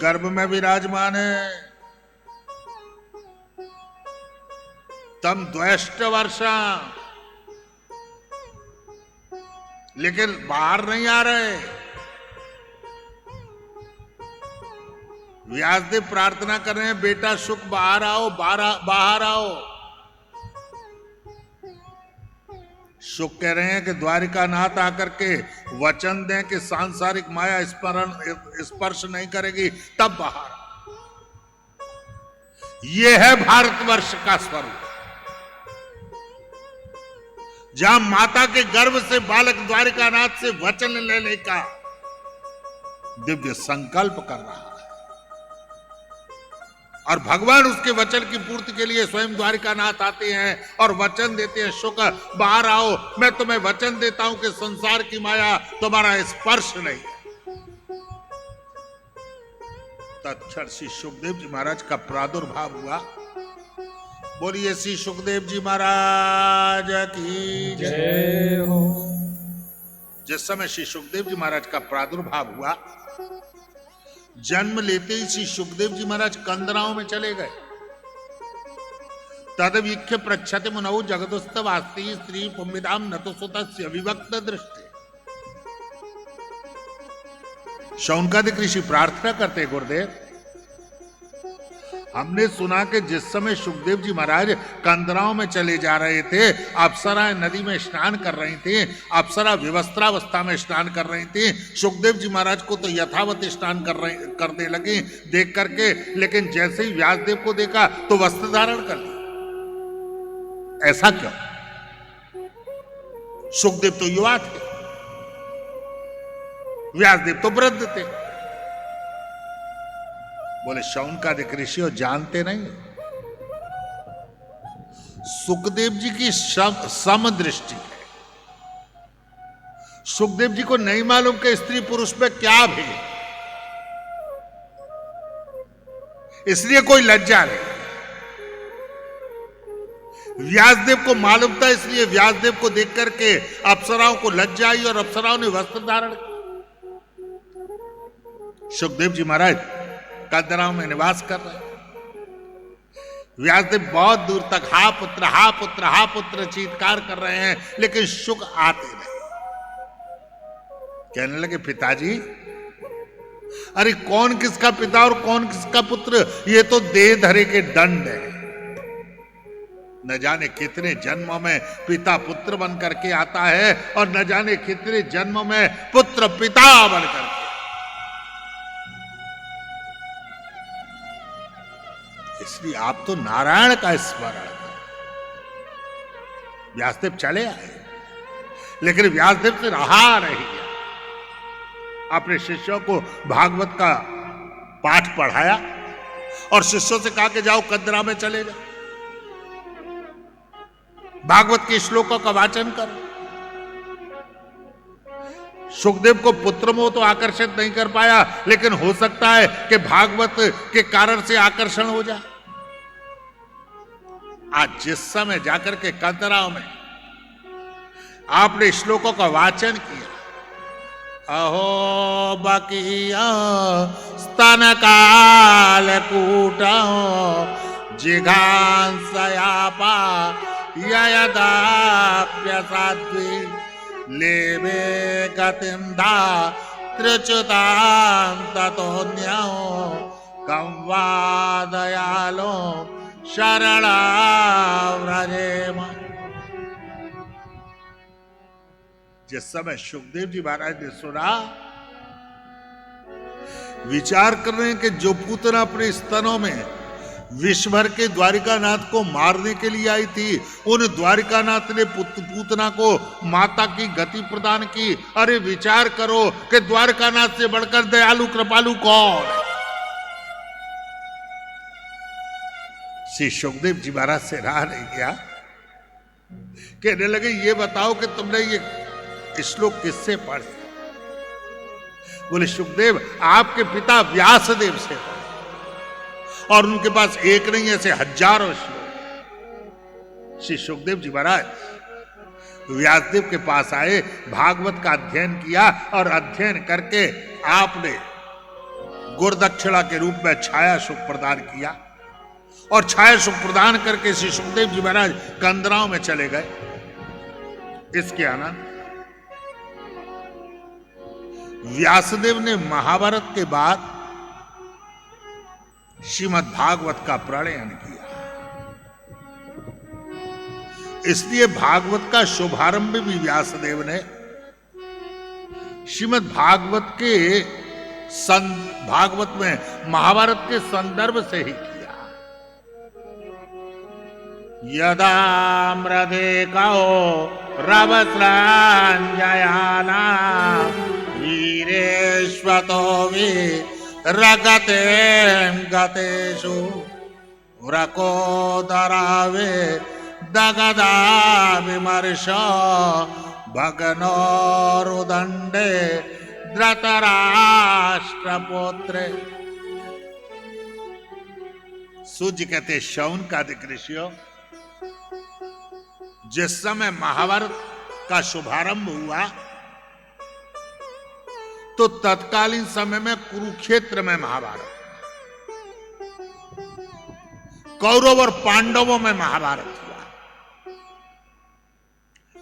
गर्भ में विराजमान है। तम द्वेष्ट वर्षा, लेकिन बाहर नहीं आ रहे। व्यासदेव प्रार्थना कर रहे हैं, बेटा सुख बाहर आओ, बाहर आओ। सुख कह रहे हैं कि द्वारिकानाथ आकर के वचन दें कि सांसारिक माया स्पर्श नहीं करेगी, तब बाहर। यह है भारतवर्ष का स्वरूप, जहां माता के गर्भ से बालक द्वारिकानाथ से वचन लेने का दिव्य संकल्प कर रहा है, और भगवान उसके वचन की पूर्ति के लिए स्वयं द्वारिकानाथ आते हैं और वचन देते हैं, शुक बाहर आओ, मैं तुम्हें वचन देता हूं कि संसार की माया तुम्हारा स्पर्श नहीं। तत्क्षण श्री सुखदेव जी महाराज का प्रादुर्भाव हुआ। बोलिए श्री सुखदेव जी महाराज की जय हो। जिस समय श्री सुखदेव जी महाराज का प्रादुर्भाव हुआ, जन्म लेते ही श्री सुखदेव जी महाराज कंदराओं में चले गए। तदवीक्ष्य पृच्छते मुनौ जगदुस्तव आस्ति स्त्री पुंविदाम न तो सुतस्य विभक्त दृष्टि। शौनकादिक ऋषि प्रार्थना करते, गुरुदेव हमने सुना कि जिस समय सुखदेव जी महाराज कंदराओं में चले जा रहे थे, अप्सराएं नदी में स्नान कर रही थी, अप्सरा विवस्त्रावस्था में स्नान कर रही थी। सुखदेव जी महाराज को तो यथावत स्नान करने लगे देख करके, लेकिन जैसे ही व्यासदेव को देखा तो वस्त्र धारण कर लिया। ऐसा क्यों? सुखदेव तो युवा थे, व्यासदेव तो वृद्ध थे। बोले शौनकादिक ऋषि जानते नहीं, सुखदेव जी की समदृष्टि है। सुखदेव जी को नहीं मालूम कि स्त्री पुरुष में क्या भेद, इसलिए कोई लज्जा नहीं। व्यासदेव को मालूम था, इसलिए व्यासदेव को देख करके अप्सराओं को लज्जा आई और अप्सराओं ने वस्त्र धारण किया। सुखदेव जी महाराज कंदराओं में निवास कर रहे। व्यासदेव बहुत दूर तक हा पुत्र हा पुत्र हा पुत्र चीत्कार कर रहे हैं, लेकिन सुख आते नहीं। कहने लगे पिताजी, अरे कौन किसका पिता और कौन किसका पुत्र, ये तो देह धरे के दंड है। न जाने कितने जन्मों में पिता पुत्र बन करके आता है, और न जाने कितने जन्मों में पुत्र पिता बन करके। इसलिए आप तो नारायण का स्मरण करें। व्यासदेव चले आए, लेकिन व्यासदेव से रहा नहीं गया। अपने शिष्यों को भागवत का पाठ पढ़ाया और शिष्यों से कहा कि जाओ कंदरा में चले जाओ, भागवत के श्लोकों का वाचन करो। सुखदेव को पुत्र मोह तो आकर्षित नहीं कर पाया, लेकिन हो सकता है कि भागवत के कारण से आकर्षण हो जाए। आज जिस समय जाकर के कंदराओं में आपने श्लोकों का वाचन किया, अहो बकिया स्तन काल कूट जिघांसयापा यदाप्यसाध्वी लेवे गतिंधा त्रिच्युतां ततोऽन्यो कं वा दयालो शरणाव्रजेम। जिस समय सुखदेव जी महाराज ने सुना, विचार कर रहे हैं कि जो पूतना अपने स्तनों में विश्वभर के द्वारिकानाथ को मारने के लिए आई थी, उन द्वारिकानाथ ने पूतना को माता की गति प्रदान की। अरे विचार करो कि द्वारकानाथ से बढ़कर दयालु कृपालु कौन? श्री सुखदेव जी महाराज से रहा नहीं गया, कहने लगे ये बताओ कि तुमने ये श्लोक किससे पढ़े? बोले सुखदेव आपके पिता व्यासदेव से पढ़े, और उनके पास एक नहीं ऐसे हजारों श्लोक। श्री सुखदेव जी महाराज व्यासदेव के पास आए, भागवत का अध्ययन किया, और अध्ययन करके आपने गुरदक्षिणा के रूप में छाया सुख प्रदान किया और छाया सुख प्रदान करके श्री सुखदेव जी महाराज कंदराओं में चले गए। इसके आनंद व्यासदेव ने महाभारत के बाद श्रीमद् भागवत का प्रणयन किया। इसलिए भागवत का शुभारंभ भी व्यासदेव ने श्रीमद् भागवत के भागवत में महाभारत के संदर्भ से ही किया। यदा मृदे कहो रवस्रांजयाना वीरेश्वतो रगते गतेषु व्रकोदरावे दगदा विमर्श भगनोरुदंडे धृतराष्ट्रपुत्रे। सूर्य कहते शौन का ऋषियों, जिस समय महाभारत का शुभारंभ हुआ तो तत्कालीन समय में कुरुक्षेत्र में महाभारत, कौरव और पांडवों में महाभारत हुआ,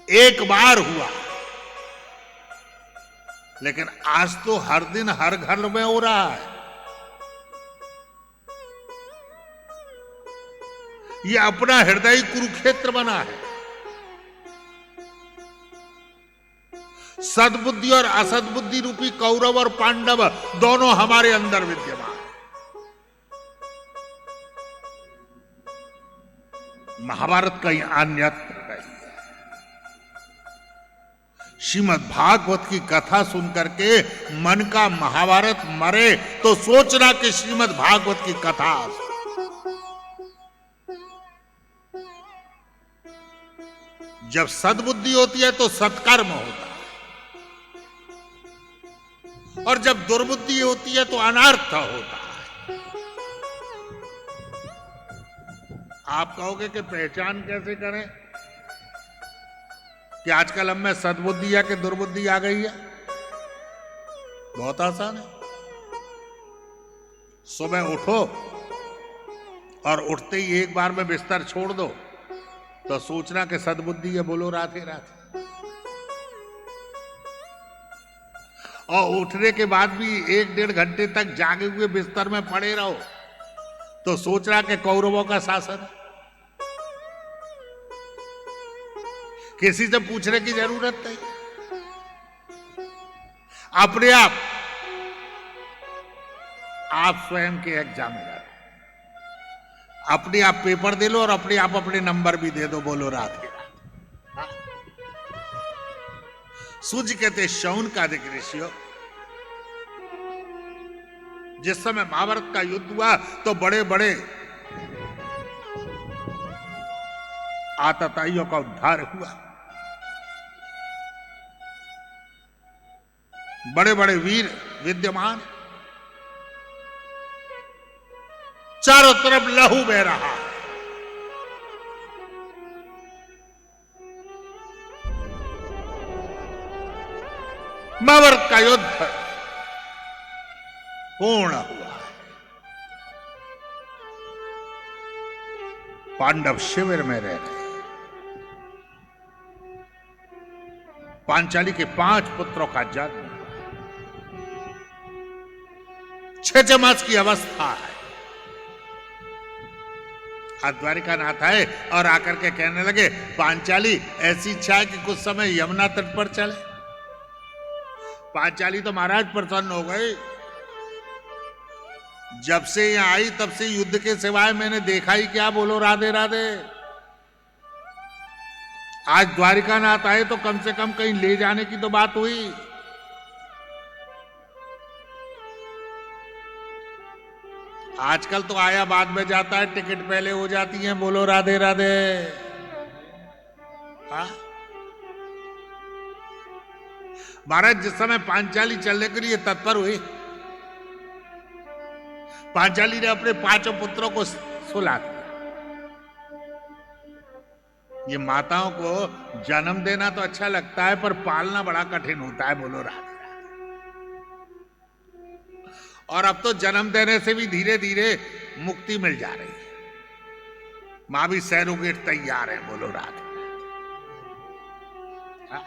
एक बार हुआ। लेकिन आज तो हर दिन हर घर में हो रहा है। यह अपना हृदय कुरुक्षेत्र बना है। सद्बुद्धि और असद्बुद्धि रूपी कौरव और पांडव दोनों हमारे अंदर विद्यमान। महाभारत कहीं अन्यत्र नहीं। श्रीमद् भागवत की कथा सुनकर के मन का महाभारत मरे तो सोचना कि श्रीमद् भागवत की कथा। जब सद्बुद्धि होती है तो सत्कर्म होता है, और जब दुर्बुद्धि होती है तो अनर्थ होता है। आप कहोगे कि पहचान कैसे करें कि आजकल हम में सद्बुद्धि या कि दुर्बुद्धि आ गई है? बहुत आसान है। सुबह उठो और उठते ही एक बार में बिस्तर छोड़ दो तो सोचना कि सद्बुद्धि है, बोलो राधे राधे। और उठने के बाद भी 1-1.5 घंटे तक जागे हुए बिस्तर में पड़े रहो तो सोचना कि कौरवों का शासन। किसी से पूछने की जरूरत नहीं, अपने आप स्वयं के एग्जामिनर, अपने आप पेपर दे लो और अपने आप अपने नंबर भी दे दो, बोलो राधे राधे। सूर्य कहते शौन का ऋषियों, जिस समय महाभारत का युद्ध हुआ तो बड़े बड़े आतताइयों का उद्धार हुआ। बड़े बड़े वीर विद्यमान, चारों तरफ लहू बह रहा है। महाभारत का युद्ध पूर्ण हुआ है। पांडव शिविर में रह रहे। पांचाली के 5 पुत्रों का जन्म, 6 मास की अवस्था है। द्वारिकानाथ आए और आकर के कहने लगे, पांचाली ऐसी इच्छा है कि कुछ समय यमुना तट पर चले। पांचाली तो महाराज प्रसन्न हो गए। जब से यहां आई तब से युद्ध के सिवाय मैंने देखा ही क्या, बोलो राधे राधे। आज द्वारिकानाथ आए तो कम से कम कहीं ले जाने की तो बात हुई। आजकल तो आया बाद में जाता है, टिकट पहले हो जाती है, बोलो राधे राधे। हाँ? महाराज जिस समय पांचाली चलने के लिए तत्पर हुई, पांचाली ने अपने 5 पुत्रों को सुला दिया। ये माताओं को जन्म देना तो अच्छा लगता है पर पालना बड़ा कठिन होता है, बोलो राधे। और अब तो जन्म देने से भी धीरे धीरे मुक्ति मिल जा रही है। मां भी सैरोगेट तैयार है। बोलो राधे। हाँ?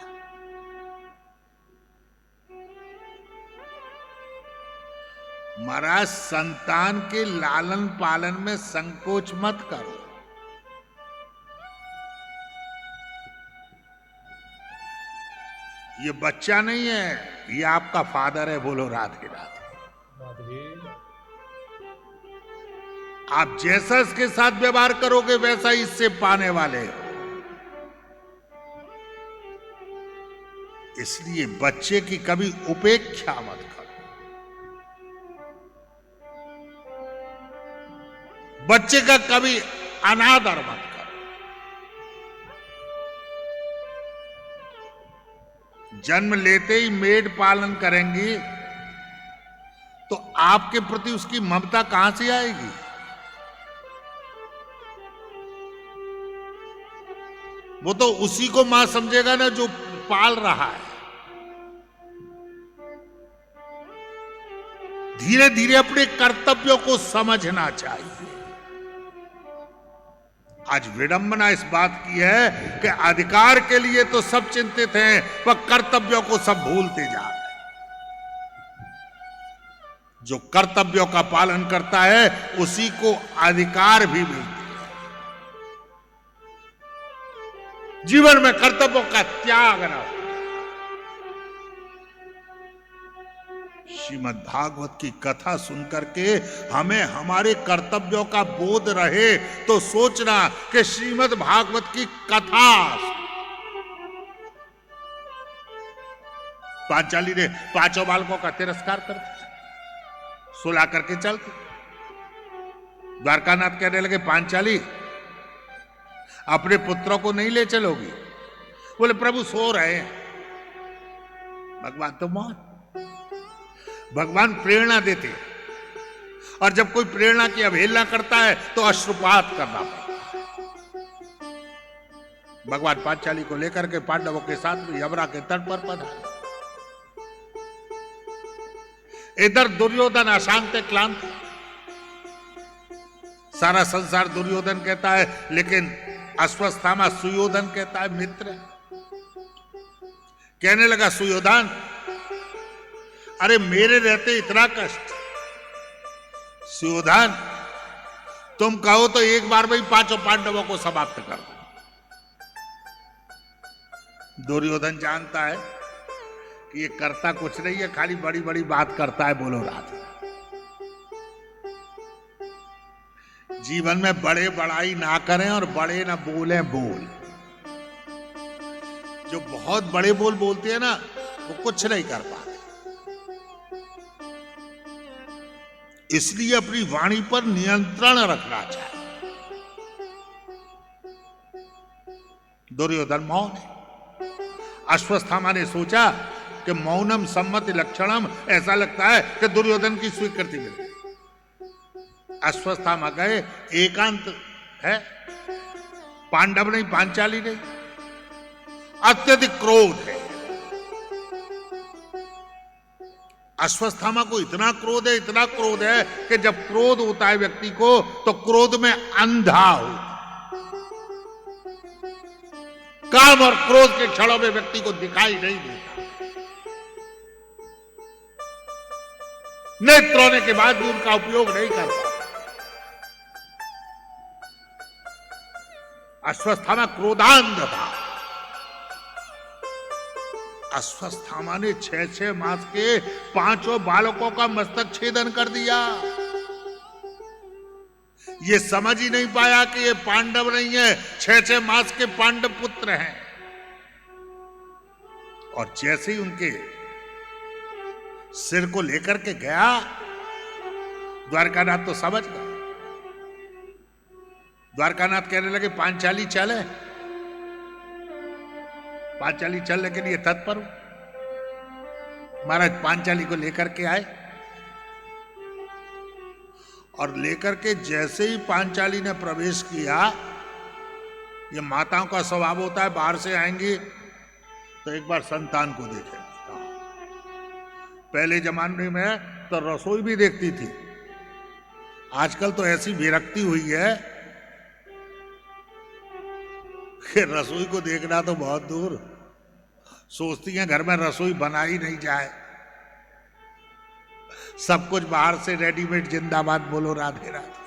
महाराज, संतान के लालन पालन में संकोच मत करो। ये बच्चा नहीं है, ये आपका फादर है। बोलो राधे राधे। आप जैसा इसके साथ व्यवहार करोगे वैसा इससे पाने वाले हो। इसलिए बच्चे की कभी उपेक्षा मत करो। बच्चे का कभी अनादर मत करो। जन्म लेते ही मेड पालन करेंगी तो आपके प्रति उसकी ममता कहां से आएगी? वो तो उसी को मां समझेगा ना जो पाल रहा है। धीरे धीरे अपने कर्तव्यों को समझना चाहिए। आज विडंबना इस बात की है कि अधिकार के लिए तो सब चिंतित हैं, पर कर्तव्यों को सब भूलते जा रहे हैं। जो कर्तव्यों का पालन करता है उसी को अधिकार भी मिलते हैं। जीवन में कर्तव्यों का त्याग न हो। श्रीमद् भागवत की कथा सुनकर के हमें हमारे कर्तव्यों का बोध रहे तो सोचना कि श्रीमद् भागवत की कथा। पांचाली ने पांचों बालकों का तिरस्कार कर दिया, सुला करके चलते। द्वारकानाथ कहने लगे, पांचाली अपने पुत्रों को नहीं ले चलोगी? बोले, प्रभु सो रहे हैं। भगवान तो मौत। भगवान प्रेरणा देते, और जब कोई प्रेरणा की अवहेलना करता है तो अश्रुपात करना पड़ता है। भगवान पांचाली को लेकर के पांडवों के साथ में यमुना के तट पर पधारे। इधर दुर्योधन अशांत क्लांत। सारा संसार दुर्योधन कहता है, लेकिन अश्वत्थामा सुयोधन कहता है मित्र। कहने लगा सुयोधन, अरे मेरे रहते इतना कष्ट। सुयोधन, तुम कहो तो एक बार में पांचों पांडवों को समाप्त कर दो। दुर्योधन जानता है कि ये करता कुछ नहीं है, खाली बड़ी बड़ी बात करता है। बोलो राधे। जीवन में बड़े बड़ाई ना करें और बड़े ना बोलें बोल। जो बहुत बड़े बोल बोलते हैं ना, वो कुछ नहीं कर पाते। इसलिए अपनी वाणी पर नियंत्रण रखना चाहिए। दुर्योधन मौन है। अश्वत्थामा ने सोचा कि मौनम सम्मति लक्षणम, ऐसा लगता है कि दुर्योधन की स्वीकृति मिली। अश्वत्थामा गए, एकांत है, पांडव नहीं, पांचाली नहीं, अत्यधिक क्रोध है। अश्वत्थामा को इतना क्रोध है, इतना क्रोध है कि जब क्रोध होता है व्यक्ति को तो क्रोध में अंधा हो। काम और क्रोध के क्षणों में व्यक्ति को दिखाई नहीं देता। नेत्र होने के बाद भी उनका उपयोग नहीं कर पाता। अश्वत्थामा क्रोधांध था। अश्वत्थामा ने 6-6 मास के 5 बालकों का मस्तक छेदन कर दिया। ये समझ ही नहीं पाया कि ये पांडव नहीं है, 6-6 मास के पांडव पुत्र हैं। और जैसे ही उनके सिर को लेकर के गया, द्वारकानाथ तो समझ गए। द्वारकानाथ कहने लगे, पांचाली चले। पांचाली चलने के लिए तत्पर हूं। महाराज पांचाली को लेकर के आए, और लेकर के जैसे ही पांचाली ने प्रवेश किया, ये माताओं का स्वभाव होता है, बाहर से आएंगी तो एक बार संतान को देखेंगे। पहले जमाने में तो रसोई भी देखती थी। आजकल तो ऐसी विरक्ति हुई है कि रसोई को देखना तो बहुत दूर, सोचती हैं घर में रसोई बना ही नहीं जाए, सब कुछ बाहर से रेडीमेड। जिंदाबाद बोलो राधे राधे।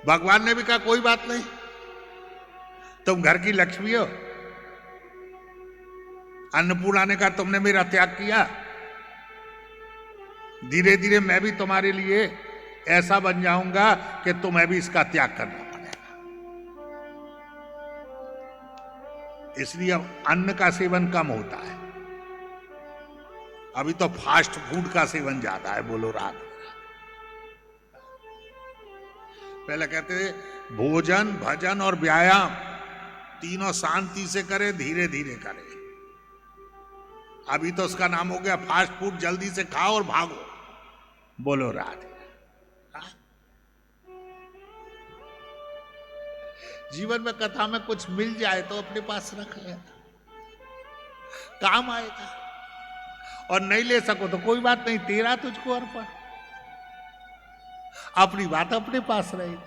भगवान ने भी कहा कोई बात नहीं, तुम घर की लक्ष्मी हो। अन्नपूर्णा ने कहा तुमने मेरा त्याग किया, धीरे धीरे मैं भी तुम्हारे लिए ऐसा बन जाऊंगा कि तुम्हें भी इसका त्याग करना पड़ेगा। इसलिए अब अन्न का सेवन कम होता है, अभी तो फास्ट फूड का सेवन ज्यादा है। बोलो रात। पहले कहते थे भोजन भजन और व्यायाम तीनों शांति से करे, धीरे धीरे करे। अभी तो उसका नाम हो गया फास्ट फूड, जल्दी से खाओ और भागो। बोलो राधे। जीवन में कथा में कुछ मिल जाए तो अपने पास रख लेना, काम आएगा। और नहीं ले सको तो कोई बात नहीं, तेरा तुझको अर्पण, अपनी बात अपने पास रहेगी।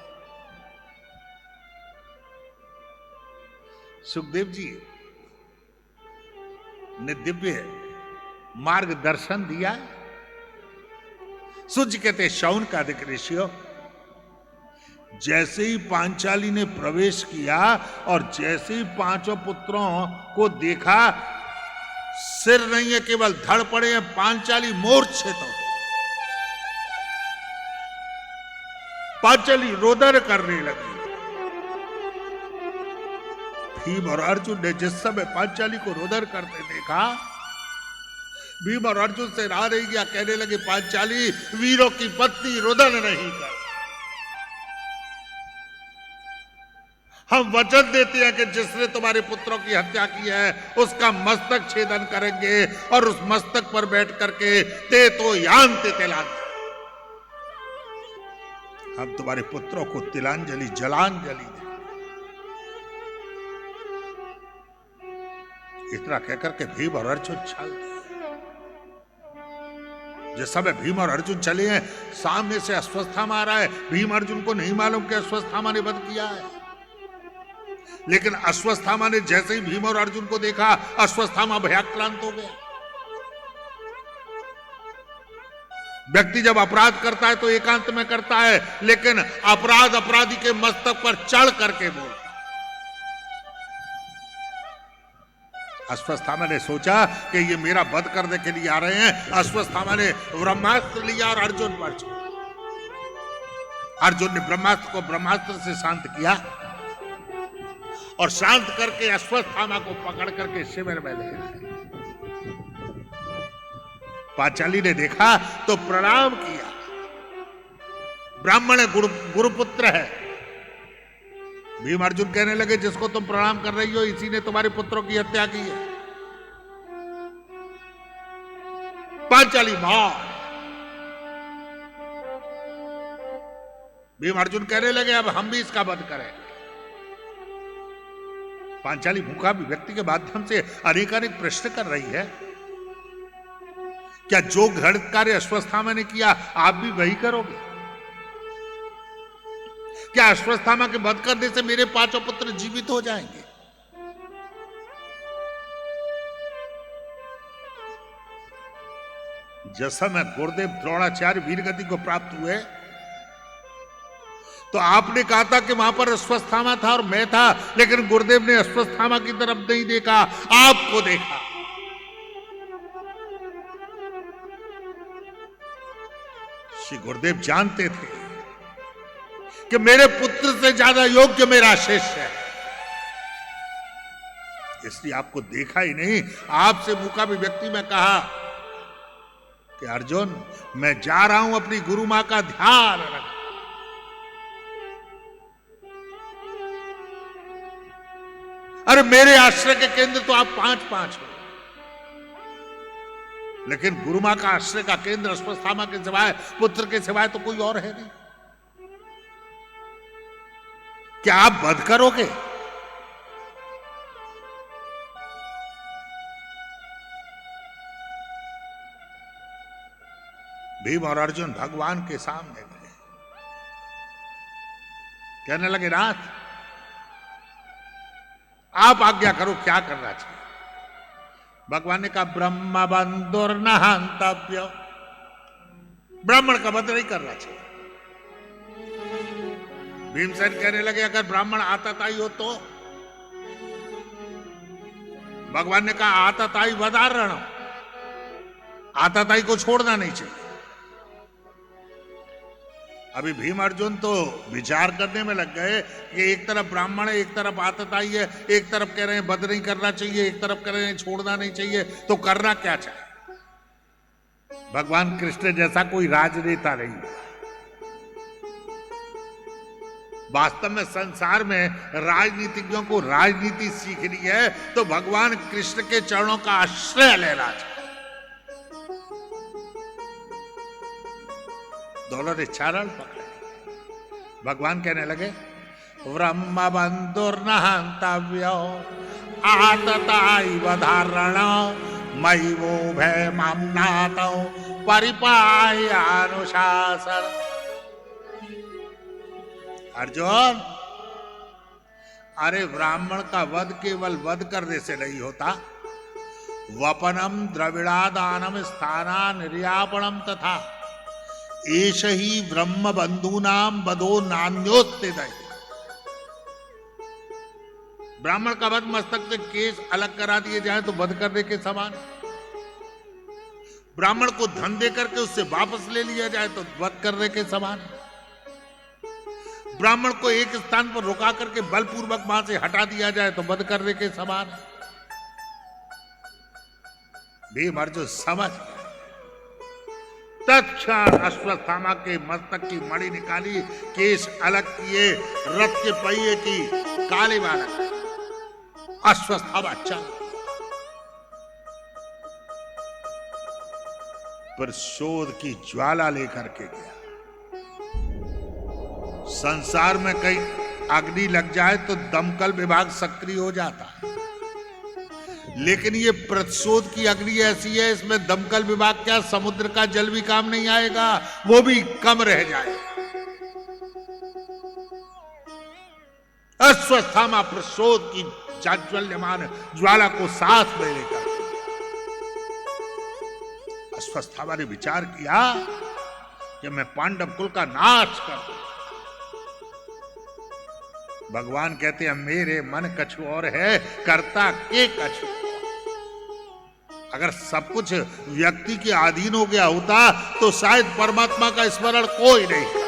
सुखदेव जी ने दिव्य मार्गदर्शन दिया। सूर्य कहते शौन का अधिक ऋषियों, जैसे ही पांचाली ने प्रवेश किया और जैसे ही पांचों पुत्रों को देखा, सिर नहीं है केवल धड़ पड़े हैं, पांचाली मूर्छित हो। पांचाली रोदन करने लगी। भीम और अर्जुन ने जिस समय पांचाली को रोदन करते देखा, भीम और अर्जुन से राह नहीं गया, कहने लगे पांचाली वीरों की पत्नी रोदन नहीं कर। हम वचन देते हैं कि जिसने तुम्हारे पुत्रों की हत्या की है उसका मस्तक छेदन करेंगे और उस मस्तक पर बैठ करके ते तो यान ते तिलांजलि, हम तुम्हारे पुत्रों को तिलांजलि जलांजलि दें। इतना कहकर के भीम और अर्जुन चल दिए। जिस समय भीम और अर्जुन चले हैं, सामने से अश्वत्थामा आ रहा है। भीम अर्जुन को नहीं मालूम कि अश्वत्थामा ने वध किया है, लेकिन अश्वत्थामा ने जैसे ही भीम और अर्जुन को देखा, अश्वत्थामा भयाक्रांत हो गया। व्यक्ति जब अपराध करता है तो एकांत में करता है, लेकिन अपराध अपराधी के मस्तक पर चढ़ करके बोलता। अश्वत्थामा ने सोचा कि ये मेरा वध करने के लिए आ रहे हैं। अश्वत्थामा ने ब्रह्मास्त्र लिया और अर्जुन पर छोड़ा। अर्जुन ने ब्रह्मास्त्र को ब्रह्मास्त्र से शांत किया और शांत करके अश्वत्थामा को पकड़ करके शिविर में ले आए। पांचाली ने देखा तो प्रणाम किया। ब्राह्मण है, गुरुपुत्र है। भीम अर्जुन कहने लगे जिसको तुम प्रणाम कर रही हो इसी ने तुम्हारे पुत्रों की हत्या की है। पांचाली मार। भीम अर्जुन कहने लगे अब हम भी इसका वध करें। पांचाली भूखा भी व्यक्ति के माध्यम से अनेकानेक प्रश्न कर रही है। क्या जो घृणित कार्य अश्वत्थामा ने किया आप भी वही करोगे? क्या अश्वत्थामा के वध करने से मेरे पांचों पुत्र जीवित हो जाएंगे? जिस समय गुरुदेव द्रोणाचार्य वीरगति को प्राप्त हुए तो आपने कहा था कि वहां पर अश्वत्थामा था और मैं था, लेकिन गुरुदेव ने अश्वत्थामा की तरफ नहीं देखा, आपको देखा। श्री गुरुदेव जानते थे कि मेरे पुत्र से ज्यादा योग्य मेरा शिष्य है, इसलिए आपको देखा ही नहीं। आपसे भूखा भी व्यक्ति में कहा कि अर्जुन मैं जा रहा हूं, अपनी गुरु मां का ध्यान रख। अरे मेरे आश्रय के केंद्र तो आप 5-5 हो, लेकिन गुरु मां का आश्रय का केंद्र अश्वत्थामा के सिवाय, पुत्र के सिवाय तो कोई और है नहीं। क्या आप वध करोगे? भीम और अर्जुन भगवान के सामने गए, कहने लगे नाथ आप आज्ञा करो क्या करना चाहिए। भगवान ने कहा ब्रह्म बंधुर न हंतव्य, ब्राह्मण का वध नहीं करना चाहिए। भीमसेन कहने लगे अगर ब्राह्मण आतताई हो तो? भगवान ने कहा आतताई वधारण, आतताई को छोड़ना नहीं चाहिए। अभी भीम अर्जुन तो विचार करने में लग गए कि एक तरफ ब्राह्मण है, एक तरफ आतताई है, एक तरफ कह रहे हैं वध नहीं करना चाहिए, एक तरफ कह रहे हैं छोड़ना नहीं चाहिए, तो करना क्या चाहिए। भगवान कृष्ण जैसा कोई राजनेता नहीं। वास्तव में संसार में राजनीतिज्ञों को राजनीति सीखनी है तो भगवान कृष्ण के चरणों का आश्रय लेना चाहिए। दोनों ने चरण पकड़े। भगवान कहने लगे ब्रह्म बंधुर न हंतव्यो आतताई वधारण मयि वो भय मामनातो परिपाय अनुशासन। अर्जुन अरे ब्राह्मण का वध केवल वध करने से नहीं होता, वपनम द्रविड़ादानम स्थाना निर्यापणम तथा एष ही ब्रह्म बंधूनाम वधो नान्योत्तिदय। ब्राह्मण का वध मस्तक से केश अलग करा दिए जाए तो वध करने के समान, ब्राह्मण को धन दे करके उससे वापस ले लिया जाए तो वध करने के समान, ब्राह्मण को एक स्थान पर रुका करके बलपूर्वक वहां से हटा दिया जाए तो वध करने के समान। भीम अर्जुन समझ तत्क्षण अश्वत्थामा के मस्तक की मणि निकाली, केश अलग किए, रथ के पहिए की काली बालक अश्वत्थामा चल पर शोध की ज्वाला लेकर के गया। संसार में कहीं अग्नि लग जाए तो दमकल विभाग सक्रिय हो जाता है, लेकिन ये प्रतिशोध की अग्नि ऐसी है इसमें दमकल विभाग क्या समुद्र का जल भी काम नहीं आएगा, वो भी कम रह जाए। अश्वत्थामा प्रतिशोध की जाज्वल्यमान ज्वाला को साथ में लेकर अश्वत्थामा ने विचार किया कि मैं पांडव कुल का नाश कर दूं। भगवान कहते हैं मेरे मन कछु और है, करता के कछु। अगर सब कुछ व्यक्ति के अधीन हो गया होता तो शायद परमात्मा का स्मरण कोई नहीं करता।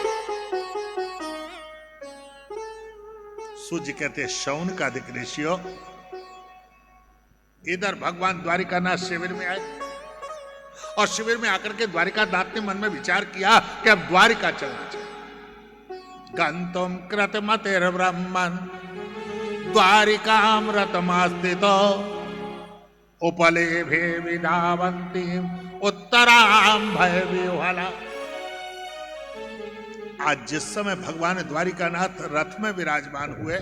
सूर्य कहते शौन का अधिक ऋषियों, इधर भगवान द्वारिकानाथ शिविर में आए और शिविर में आकर के द्वारिकानाथ ने मन में विचार किया कि अब द्वारिका चलना चाहिए। गंतुम कृतमतेर ब्रह्मन् द्वारिकाम रतमास्थितो उपलेभे विधावन्ति उत्तराम भय विह्वला। आज जिस समय भगवान द्वारिकानाथ रथ में विराजमान हुए,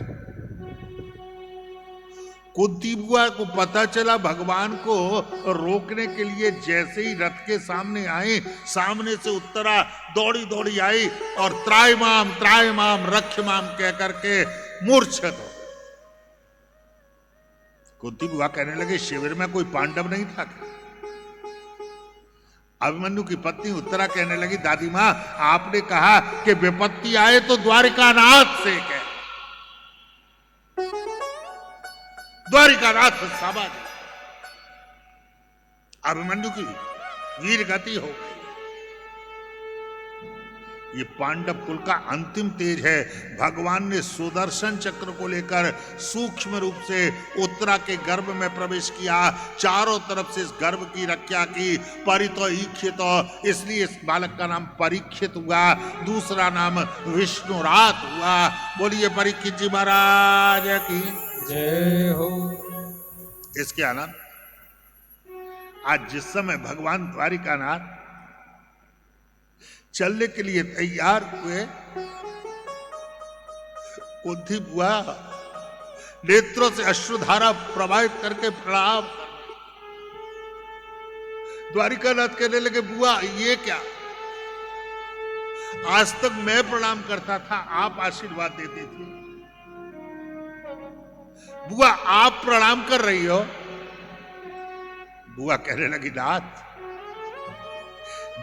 कुंती बुआ को पता चला भगवान को रोकने के लिए जैसे ही रथ के सामने आए, सामने से उत्तरा दौड़ी दौड़ी आई और त्रायमाम रक्षमाम कह करके मूर्छित हो। कुंती बुआ कहने लगे शिविर में कोई पांडव नहीं था क्या? अभिमन्यु की पत्नी उत्तरा कहने लगी दादी मां आपने कहा कि विपत्ति आए तो द्वारिकानाथ से कह, द्वारिकानाथ साबाद। अभिमन्यु की वीर गति हो गई। ये पांडव कुल का अंतिम तेज है। भगवान ने सुदर्शन चक्र को लेकर सूक्ष्म रूप से उत्तरा के गर्भ में प्रवेश किया, चारों तरफ से इस गर्भ की रक्षा की। परितो ईक्षित, इसलिए इस बालक का नाम परीक्षित हुआ, दूसरा नाम विष्णुरात हुआ। बोलिए परीक्षित जी महाराज की जय हो। इसके आनंद आज जिस समय भगवान द्वारिकानाथ चलने के लिए तैयार हुए, कुंती बुआ नेत्रों से अश्रुधारा प्रवाहित करके प्रणाम। द्वारिकानाथ कहने लगे बुआ ये क्या, आज तक मैं प्रणाम करता था, आप आशीर्वाद देती थी। बुआ आप प्रणाम कर रही हो। बुआ कहने लगी, नाथ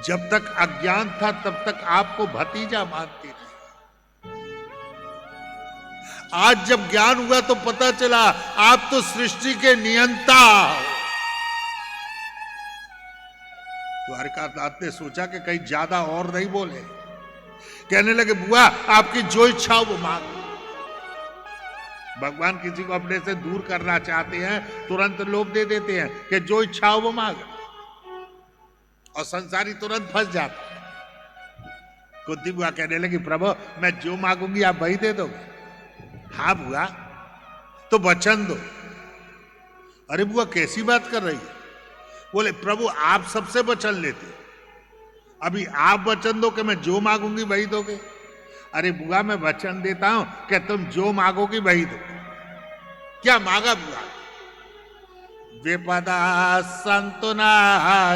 जब तक अज्ञान था तब तक आपको भतीजा मानती थी, आज जब ज्ञान हुआ तो पता चला आप तो सृष्टि के नियंता। द्वारिकानाथ ने सोचा कि कहीं ज्यादा और नहीं बोले। कहने लगे, बुआ आपकी जो इच्छा हो वो मांग। भगवान किसी को अपने से दूर करना चाहते हैं, तुरंत लोभ दे देते हैं कि जो इच्छा हो वो मांग, और संसारी तुरंत फंस जाता। कुंती बुआ कहने लगी, प्रभु मैं जो मांगूंगी आप वही दे दोगे। हाँ बुआ तो वचन दो। अरे बुआ कैसी बात कर रही है? बोले, प्रभु आप सबसे वचन लेते, अभी आप वचन दो कि मैं जो मांगूंगी वही दोगे। अरे बुआ मैं वचन देता हूं कि तुम जो मांगोगी वही दो। क्या मांगा बुआ? विपदा संतुना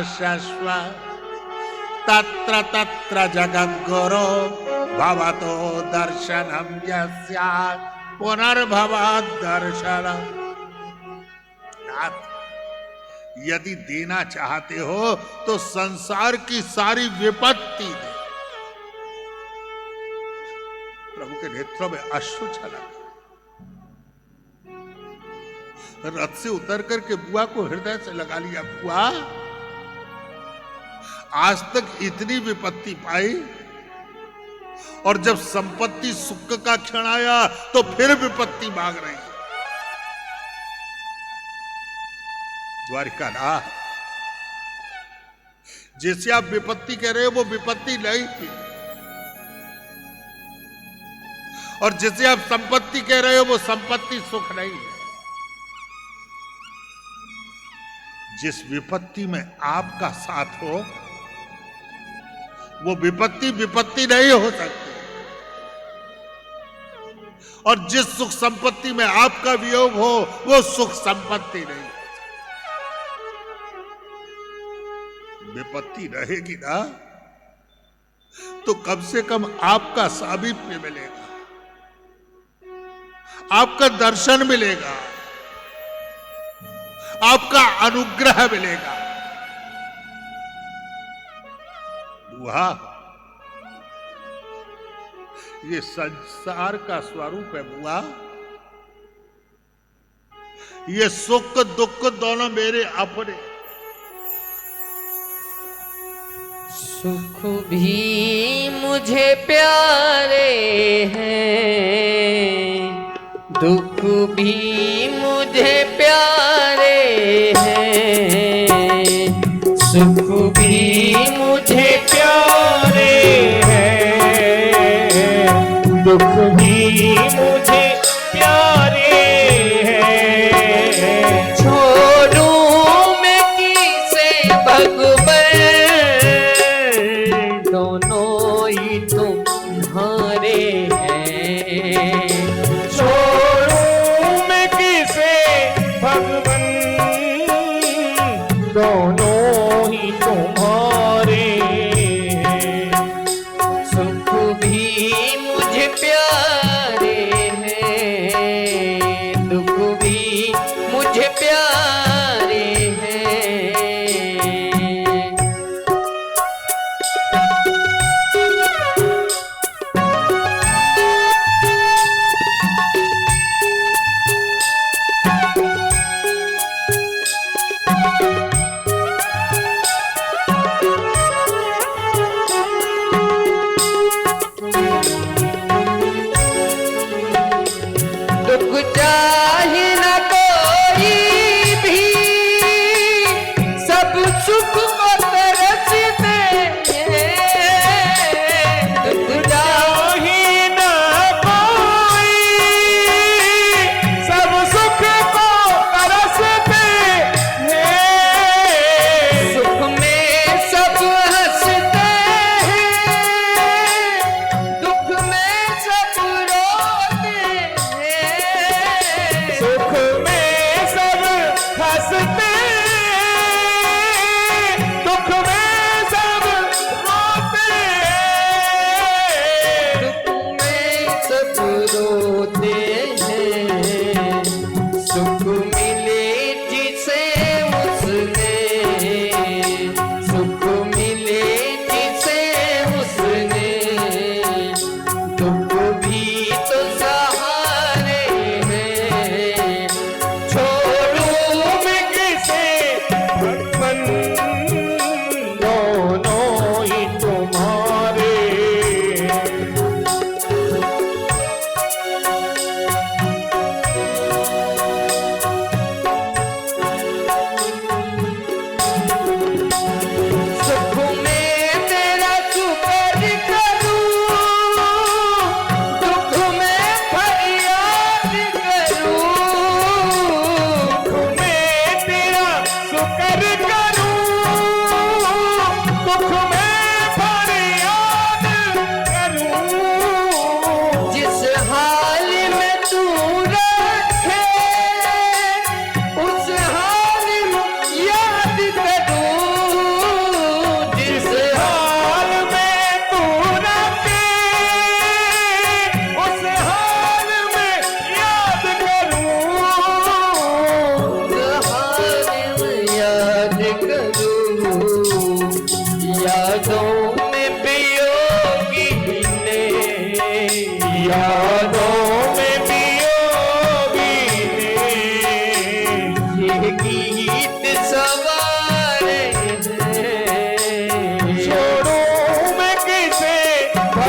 शश्व तत्र तत्र जगद्गुरो भवतो दर्शनम यस्यात् पुनर्भवात् दर्शनम। नाथ यदि देना चाहते हो तो संसार की सारी विपत्ति दे। प्रभु के नेत्रों में अश्रु छलक, रथ से उतर करके बुआ को हृदय से लगा लिया। बुआ आज तक इतनी विपत्ति पाई, और जब संपत्ति सुख का क्षण आया तो फिर विपत्ति मांग रही है। द्वारिकानाथ जैसे आप विपत्ति कह रहे हो वो विपत्ति नहीं थी, और जैसे आप संपत्ति कह रहे हो वो संपत्ति सुख नहीं है। जिस विपत्ति में आपका साथ हो वो विपत्ति विपत्ति नहीं हो सकती, और जिस सुख संपत्ति में आपका वियोग हो वो सुख संपत्ति नहीं। विपत्ति रहेगी ना तो कम से कम आपका सामीप्य मिलेगा, आपका दर्शन मिलेगा, आपका अनुग्रह मिलेगा। बुआ ये संसार का स्वरूप है। बुआ ये सुख दुख दोनों मेरे अपने। सुख भी मुझे प्यारे हैं, दुख भी मुझे प्यारे हैं। सुख भी मुझे प्यारे हैं, दुख भी मुझे प्यारे हैं। छोड़ूं मैं किसे भगवन, दोनों ही तुम्हारे हैं। छोड़ूं मैं किसे भगवन, दोनों ही तुम्हारे हैं। सुख भी मुझे प्यारे हैं, दुख भी मुझे प्यारे हैं।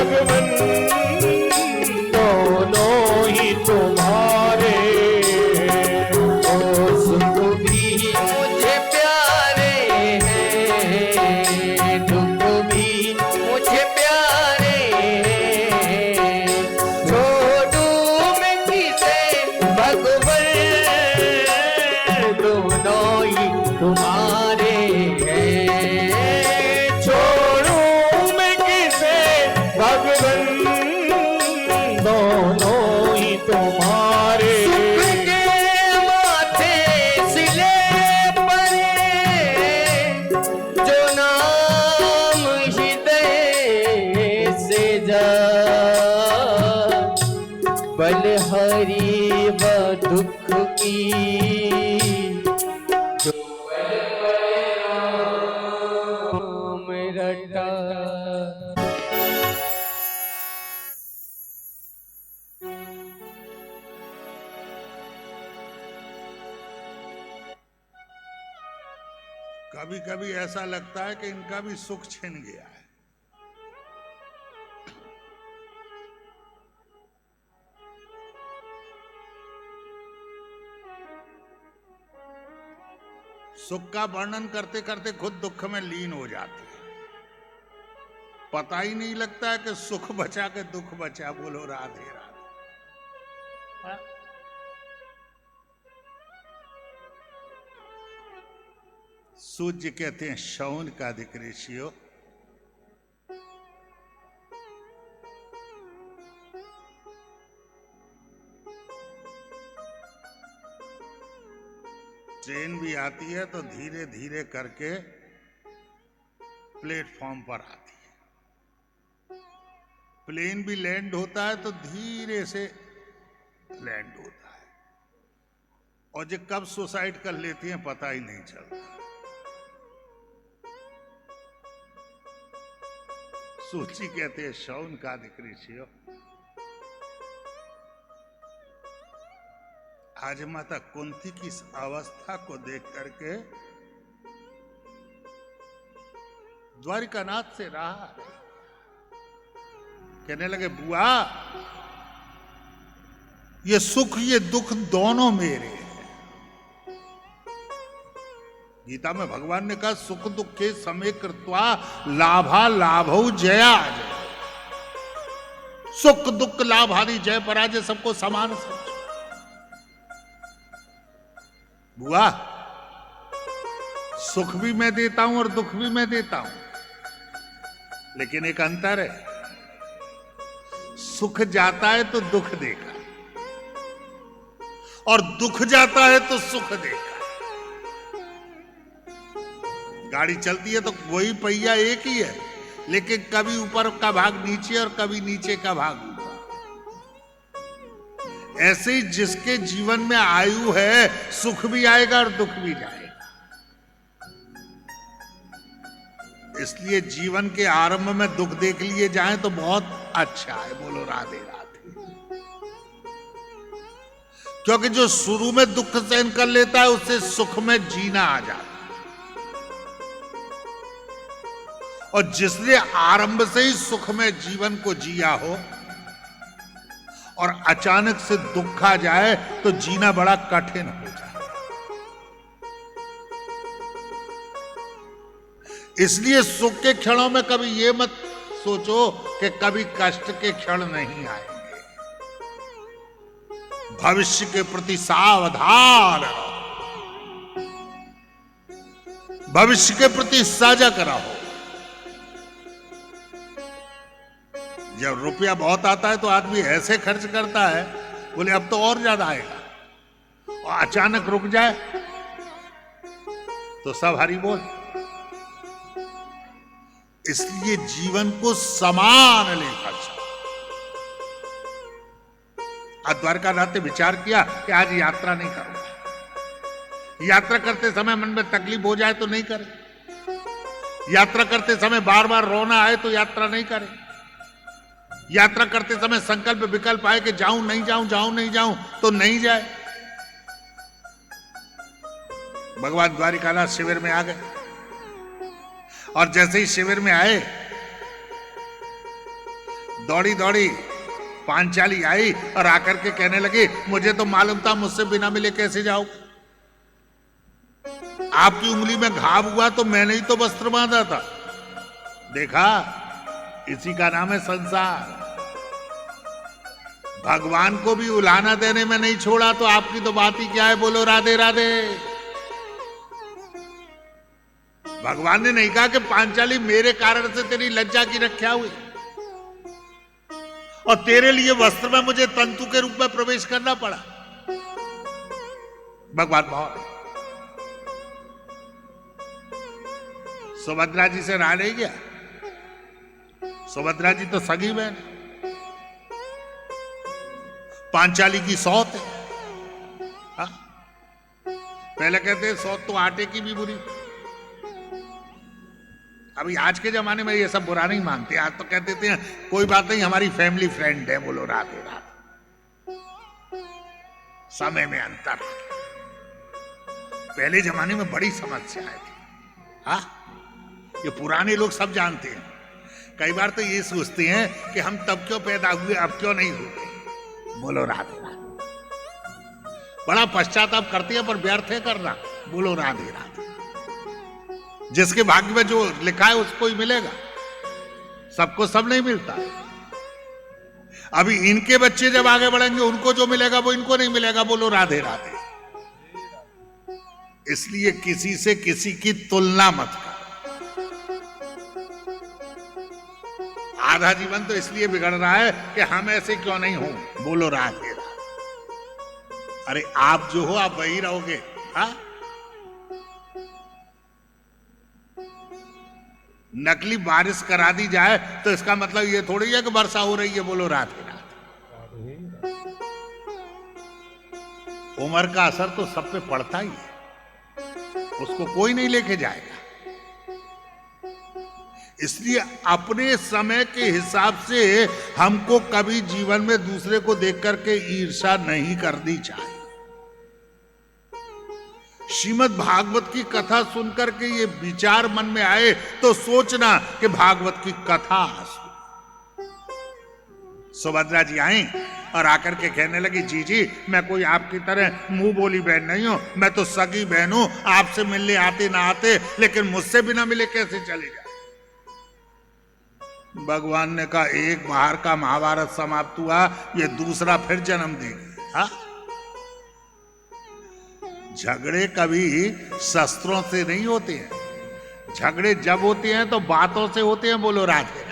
भगवन दोनों ही तुम्हारे। ओ सुख भी मुझे प्यारे हैं, दुख भी मुझे प्यारे हैं। छोड़ूं मैं किसे भगवन दोनों ही तुम्हारे हैं। छोड़ूं मैं किसे भगवन दोनों ही तुम्हारे। सुख के माथे सिले परे, जो नाम हृदय से जाए, बलहरी व दुख की जो नाम रटा। कभी कभी ऐसा लगता है कि इनका भी सुख छिन गया है। सुख का वर्णन करते करते खुद दुख में लीन हो जाते हैं। पता ही नहीं लगता है कि सुख बचा के दुख बचा। बोलो राधे राधे। हाँ? सूर्य कहते हैं शौन का अधिक ऋषियों। ट्रेन भी आती है तो धीरे धीरे करके प्लेटफॉर्म पर आती है। प्लेन भी लैंड होता है तो धीरे से लैंड होता है, और जो कब सुसाइड कर लेती हैं पता ही नहीं चलता। सूची कहते हैं शौन का अधिक ऋषियों। आज माता कुंती की इस अवस्था को देख करके द्वारिकानाथ से रहा, कहने लगे बुआ ये सुख ये दुख दोनों मेरे हैं। गीता में भगवान ने कहा सुख दुख के समय कृत्वा लाभा लाभौ जया जय। सुख दुख लाभ हानि जय पराजय सबको समान समझो। बुआ सुख भी मैं देता हूं और दुख भी मैं देता हूं, लेकिन एक अंतर है, सुख जाता है तो दुख देगा और दुख जाता है तो सुख देगा। गाड़ी चलती है तो वही पहिया एक ही है, लेकिन कभी ऊपर का भाग नीचे और कभी नीचे का भाग ऊपर। ऐसे ही जिसके जीवन में आयु है सुख भी आएगा और दुख भी जाएगा। इसलिए जीवन के आरंभ में दुख देख लिए जाए तो बहुत अच्छा है। बोलो राधे राधे। क्योंकि जो शुरू में दुख सहन कर लेता है उससे सुख में जीना आ जाता है, और जिसने आरंभ से ही सुख में जीवन को जिया हो और अचानक से दुख आ जाए तो जीना बड़ा कठिन हो जाए। इसलिए सुख के क्षणों में कभी ये मत सोचो कि कभी कष्ट के क्षण नहीं आएंगे। भविष्य के प्रति सावधान रहो, भविष्य के प्रति सजग रहो। जब रुपया बहुत आता है तो आदमी ऐसे खर्च करता है, बोले अब तो और ज्यादा आएगा, और अचानक रुक जाए तो सब हरी बोल। इसलिए जीवन को समान लेकर चलो। आज द्वारकानाथ ने विचार किया कि आज यात्रा नहीं करूंगा। यात्रा करते समय मन में तकलीफ हो जाए तो नहीं करे। यात्रा करते समय बार बार रोना आए तो यात्रा नहीं करे। यात्रा करते समय संकल्प विकल्प आए कि जाऊं नहीं जाऊं, जाऊं नहीं जाऊं, तो नहीं जाए। भगवान द्वारिकानाथ शिविर में आ गए, और जैसे ही शिविर में आए दौड़ी दौड़ी पांचाली आई और आकर के कहने लगी, मुझे तो मालूम था मुझसे बिना मिले कैसे जाओ। आपकी उंगली में घाव हुआ तो मैंने ही तो वस्त्र बांधा था। देखा, इसी का नाम है संसार। भगवान को भी उलाहना देने में नहीं छोड़ा तो आपकी तो बात ही क्या है। बोलो राधे राधे। भगवान ने नहीं कहा कि पांचाली मेरे कारण से तेरी लज्जा की रक्षा हुई और तेरे लिए वस्त्र में मुझे तंतु के रूप में प्रवेश करना पड़ा। भगवान बहुत सुभद्रा जी से रहा नहीं गया। सुभद्रा जी तो सगी बहन, पांचाली की सौत है। हा? पहले कहते हैं सौत तो आटे की भी बुरी। अभी आज के जमाने में ये सब बुरा नहीं मानते। आज तो कहते थे कोई बात नहीं, हमारी फैमिली फ्रेंड है। बोलो राधे राधे। समय में अंतर। पहले जमाने में बड़ी समस्याएं थी। हाँ, ये पुराने लोग सब जानते हैं। कई बार तो ये सोचते हैं कि हम तब क्यों पैदा हुए, अब क्यों नहीं हुए। बोलो राधे राधे। बड़ा पश्चाताप करते हैं पर व्यर्थ है करना। बोलो राधे राधे। जिसके भाग्य में जो लिखा है उसको ही मिलेगा, सबको सब नहीं मिलता। अभी इनके बच्चे जब आगे बढ़ेंगे उनको जो मिलेगा वो इनको नहीं मिलेगा। बोलो राधे राधे। इसलिए किसी से किसी की तुलना मत कर। आधा जीवन तो इसलिए बिगड़ रहा है कि हम ऐसे क्यों नहीं हो। बोलो राधे राधे। अरे आप जो हो आप वही रहोगे। हाँ, नकली बारिश करा दी जाए तो इसका मतलब ये थोड़ी है कि वर्षा हो रही है। बोलो राधे राधे। उम्र का असर तो सब पे पड़ता ही है, उसको कोई नहीं लेके जाएगा। इसलिए अपने समय के हिसाब से हमको कभी जीवन में दूसरे को देख करके ईर्ष्या नहीं करनी चाहिए। श्रीमद् भागवत की कथा सुनकर के ये विचार मन में आए तो सोचना कि भागवत की कथा। सुभद्रा जी आई और आकर के कहने लगी, जी जी मैं कोई आपकी तरह मुंह बोली बहन नहीं हूं, मैं तो सगी बहन हूं। आपसे मिलने आते ना आते, लेकिन मुझसे बिना मिले कैसे चले जाए। भगवान ने कहा, एक बाहर का महाभारत समाप्त हुआ, ये दूसरा फिर जन्म देगी। हाँ, झगड़े कभी शस्त्रों से नहीं होते हैं। झगड़े जब होते हैं तो बातों से होते हैं। बोलो राधे राधे।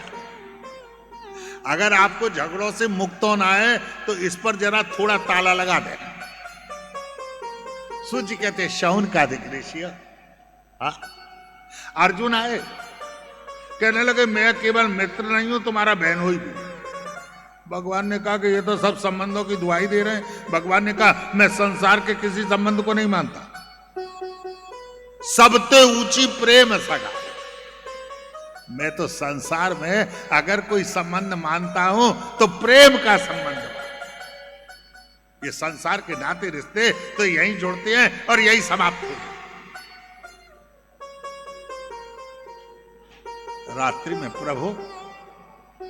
अगर आपको झगड़ों से मुक्त होना है तो इस पर जरा थोड़ा ताला लगा देना। सूर्य कहते हैं शौन का दिग्ऋषि। अर्जुन आए, कहने लगे मैं केवल मित्र नहीं हूं, तुम्हारा बहन हुई भी। भगवान ने कहा कि ये तो सब संबंधों की दुहाई दे रहे हैं। भगवान ने कहा, मैं संसार के किसी संबंध को नहीं मानता। सबसे ऊंची प्रेम सगा। मैं तो संसार में अगर कोई संबंध मानता हूं तो प्रेम का संबंध। ये संसार के नाते रिश्ते तो यही जुड़ते हैं और यही समाप्त होते हैं। रात्रि में प्रभु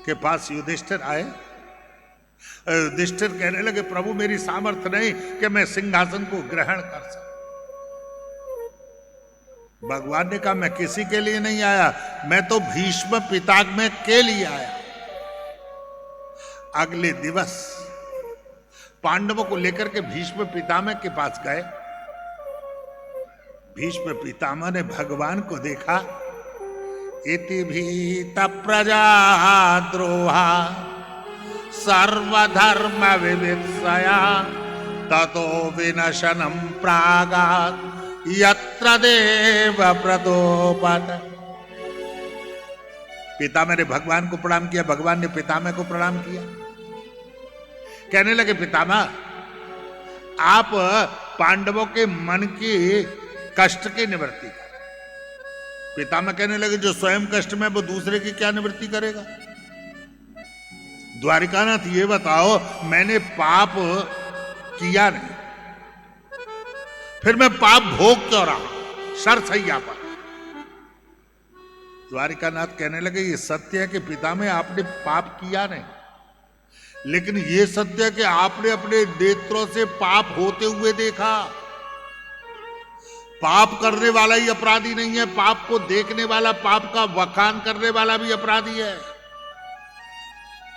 के पास युधिष्ठिर आए। युधिष्ठिर कहने लगे, प्रभु मेरी सामर्थ्य नहीं कि मैं सिंहासन को ग्रहण कर सकूं। भगवान ने कहा, मैं किसी के लिए नहीं आया, मैं तो भीष्म पितामह के लिए आया। अगले दिवस पांडवों को लेकर के भीष्म पितामह के पास गए। भीष्म पितामह ने भगवान को देखा। इति भीत प्रजा द्रोहा सर्वधर्म विवित्सया ततो विनशनम प्रागात् यत्र देव प्रतोपत। पितामह ने भगवान को प्रणाम किया, भगवान ने पितामह को प्रणाम किया। कहने लगे, पितामह आप पांडवों के मन की कष्ट की निवृत्ति करें। पितामह कहने लगे, जो स्वयं कष्ट में वो दूसरे की क्या निवृत्ति करेगा। द्वारिकानाथ ये बताओ, मैंने पाप किया नहीं, फिर मैं पाप भोग क्यों रहा सरसैया पर। द्वारिकानाथ कहने लगे, ये सत्य है कि पितामह आपने पाप किया नहीं, लेकिन यह सत्य है कि आपने अपने नेत्रों से पाप होते हुए देखा। पाप करने वाला ही अपराधी नहीं है, पाप को देखने वाला, पाप का वखान करने वाला भी अपराधी है।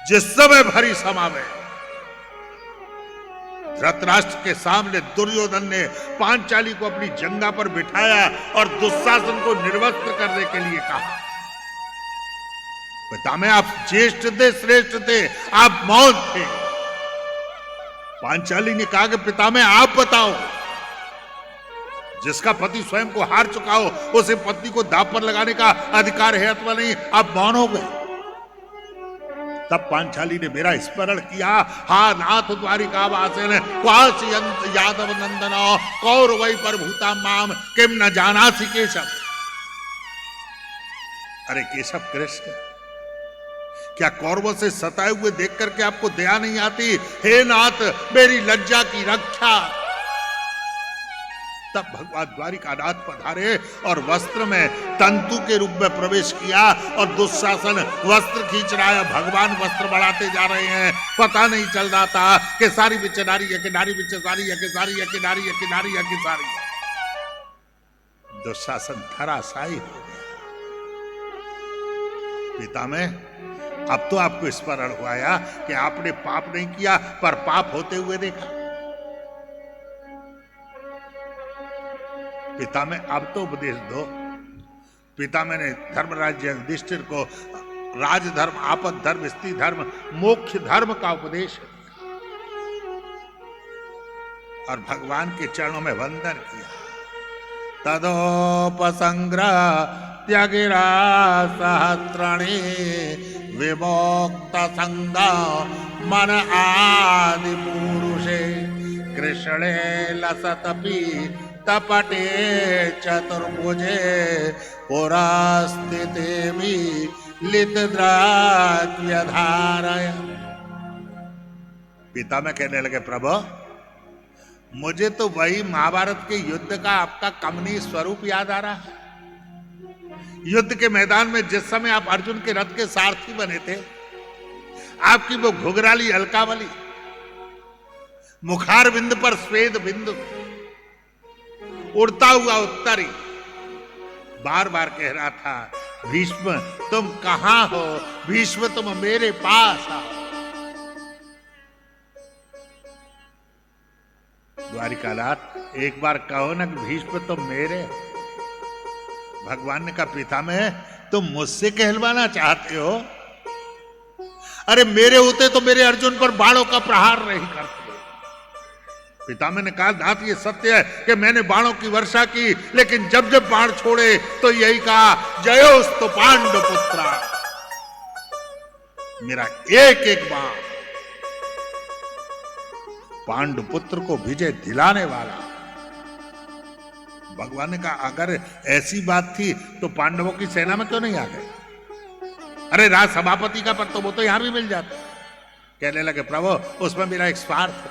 जिस समय भरी समा में धृतराष्ट्र के सामने दुर्योधन ने पांचाली को अपनी जंगा पर बिठाया और दुशासन को निर्वस्त्र करने के लिए कहा, पितामह आप ज्येष्ठ थे, श्रेष्ठ थे, आप मौन थे। पांचाली ने कहा कि पितामह आप बताओ, जिसका पति स्वयं को हार चुका हो उसे पत्नी को दांव पर लगाने का अधिकार है अथवा नहीं? आप मौन हो गए। तब पांचाली ने मेरा स्मरण किया, हा नाथ द्वारिका वासिन क्वास यादव नंदन कौरवै प्रभुता माम किम न जानासि केशव। अरे केशव कृष्ण, क्या कौरवों से सताए हुए देख करके आपको दया नहीं आती? हे नाथ मेरी लज्जा की रक्षा। तब भगवान द्वारिकानाथ पधारे और वस्त्र में तंतु के रूप में प्रवेश किया और दुशासन वस्त्र खींच रहा है, भगवान वस्त्र बढ़ाते जा रहे हैं। पता नहीं चल रहा था कि सारी बिचे नारी है, कि नारी बिचे सारी है, कि सारी है, कि नारी है, कि नारी है, कि सारी है। दुशासन धराशायी हो गया। पितामह अब तो आपको स्मरण हुआ कि आपने पाप नहीं किया पर पाप होते हुए देखा। पिता में अब तो उपदेश दो। पिता मैंने धर्मराज युधिष्ठिर को राजधर्म, आपद धर्म, स्त्री धर्म, मोक्ष धर्म का उपदेश और भगवान के चरणों में वंदन किया। तदोपसंग्रह त्यगिरा सहस्रणी विमोक्त संगा मन आदि पुरुषे कृष्णे लसतपि तपटे चतुर्भुजे पुरास्थिते लितद्राक्यधारय। पिता में कहने लगे, प्रभु मुझे तो वही महाभारत के युद्ध का आपका कमनीय स्वरूप याद आ रहा है। युद्ध के मैदान में जिस समय आप अर्जुन के रथ के सारथी बने थे, आपकी वो घुघराली अलकावली, मुखार बिंद पर स्वेद बिंदु, उड़ता हुआ उत्तरी बार बार कह रहा था, भीष्म तुम कहां हो, भीष्म तुम मेरे पास आओ। द्वारिकानाथ एक बार कहो ना कि भीष्म तुम मेरे। भगवान ने कहा, पितामह तुम मुझसे कहलवाना चाहते हो? अरे मेरे होते तो मेरे अर्जुन पर बाणों का प्रहार नहीं करते। पितामह ने कहा, नाथ ये सत्य है कि मैंने बाणों की वर्षा की, लेकिन जब जब बाण छोड़े तो यही कहा, जयोस्तु पांडुपुत्रा। मेरा एक एक बाण पांडुपुत्र को विजय दिलाने वाला। भगवान ने कहा, अगर ऐसी बात थी तो पांडवों की सेना में क्यों नहीं आ गए? अरे राज सभापति का पद तो वो तो यहां भी मिल जाता। कहने लगे, प्रभु उसमें मेरा एक स्वार्थ है।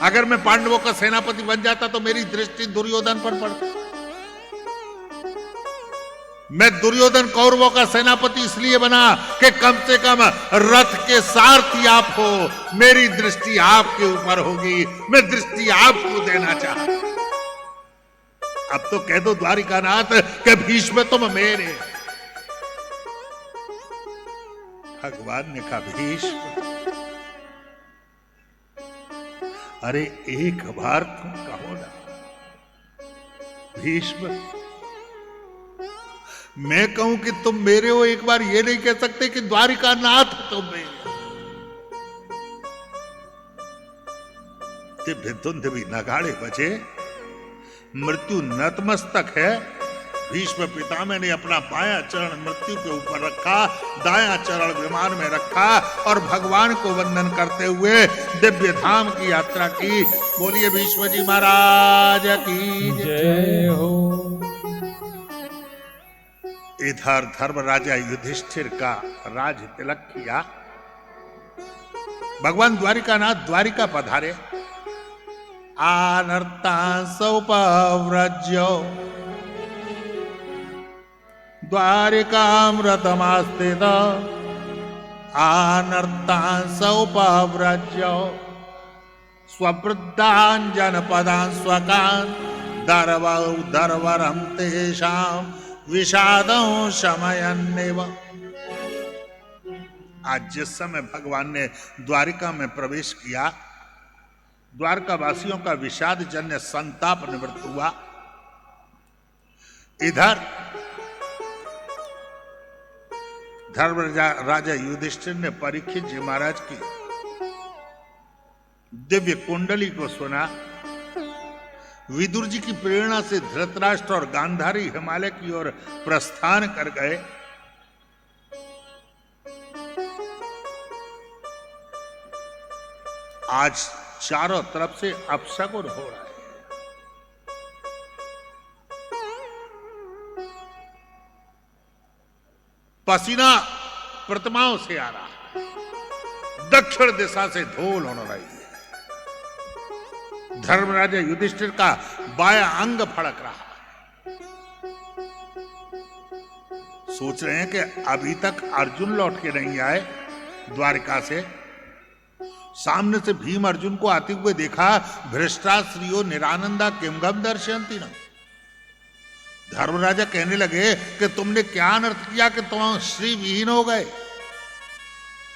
अगर मैं पांडवों का सेनापति बन जाता तो मेरी दृष्टि दुर्योधन पर पड़ती। मैं दुर्योधन कौरवों का सेनापति इसलिए बना कि कम से कम रथ के सारथी आप हो, मेरी दृष्टि आपके ऊपर होगी, मैं दृष्टि आपको देना चाहता। अब तो कह दो द्वारिकानाथ कि भीष्म तुम मेरे। भगवान ने कहा, भीष्म अरे एक बार तुम कहो ना। भीष्म मैं कहूं कि तुम मेरे हो, एक बार ये नहीं कह सकते कि द्वारिकानाथ तुम मेरे। दिव्य धुंध भी नगाड़े बजे, मृत्यु नतमस्तक है। भीष्म पितामह ने अपना बायां चरण मृत्यु के ऊपर रखा, दायां चरण विमान में रखा और भगवान को वंदन करते हुए दिव्य धाम की यात्रा की। बोलिए भीष्म जी महाराज की जय हो। इधर धर्मराजा युधिष्ठिर का राज तिलक किया। भगवान द्वारिकानाथ द्वारिका पधारे। आनर्तांसोपव्रज्यो द्वारिकामृतमास्थित आनर्तान् सौपव्रज्य स्ववृद्धान् जनपदान् स्वकान् दर्वरं तेषां विषादं शमयन्नेव। आज जिस समय भगवान ने द्वारिका में प्रवेश किया, द्वारका वासियों का विषाद जन्य संताप निवृत्त हुआ। इधर धर्म राजा युधिष्ठिर ने परीक्षित जी महाराज की दिव्य कुंडली को सुना। विदुर जी की प्रेरणा से धृतराष्ट्र और गांधारी हिमालय की ओर प्रस्थान कर गए। आज चारों तरफ से अपशकुन हो रहा है। पसीना प्रतिमाओं से आ रहा है, दक्षिण दिशा से धूल होने रही है। धर्मराजा युधिष्ठिर का बायां अंग फड़क रहा है। सोच रहे हैं कि अभी तक अर्जुन लौट के नहीं आए द्वारिका से। सामने से भीम अर्जुन को आते हुए देखा। भ्रष्टाश्रियो निरानंदा किमगम दर्शयंती न। धर्मराजा कहने लगे कि तुमने क्या अनर्थ किया कि तुम श्री विहीन हो गए,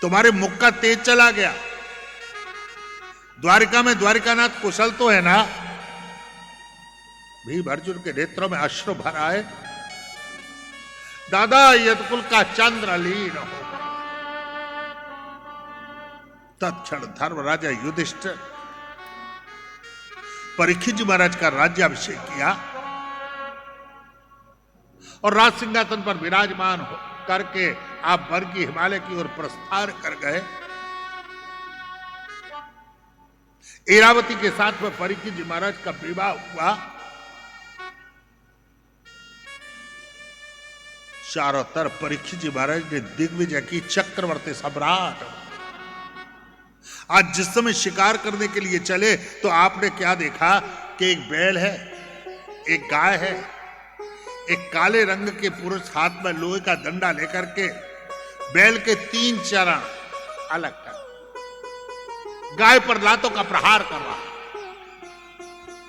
तुम्हारे मुख का तेज चला गया। द्वारिका में द्वारिकानाथ कुशल तो है ना? भीम अर्जुन के नेत्रों में अश्रु भर आए। दादा यदकुल का चंद्र लीन हो। तत्क्षण धर्मराजा युधिष्ठिर परीक्षित जी महाराज का राज्याभिषेक किया और राज सिंहासन पर विराजमान हो करके आप वर्गीय हिमालय की ओर प्रस्थान कर गए। एरावती के साथ में परीक्षित जी महाराज का विवाह हुआ। चारों तरफ परीक्षित जी महाराज ने दिग्विजय की, चक्रवर्ती सम्राट। आज जिस समय शिकार करने के लिए चले तो आपने क्या देखा कि एक बैल है, एक गाय है, एक काले रंग के पुरुष हाथ में लोहे का डंडा लेकर के बैल के 3 चरण अलग कर गाय पर लातों का प्रहार कर रहा।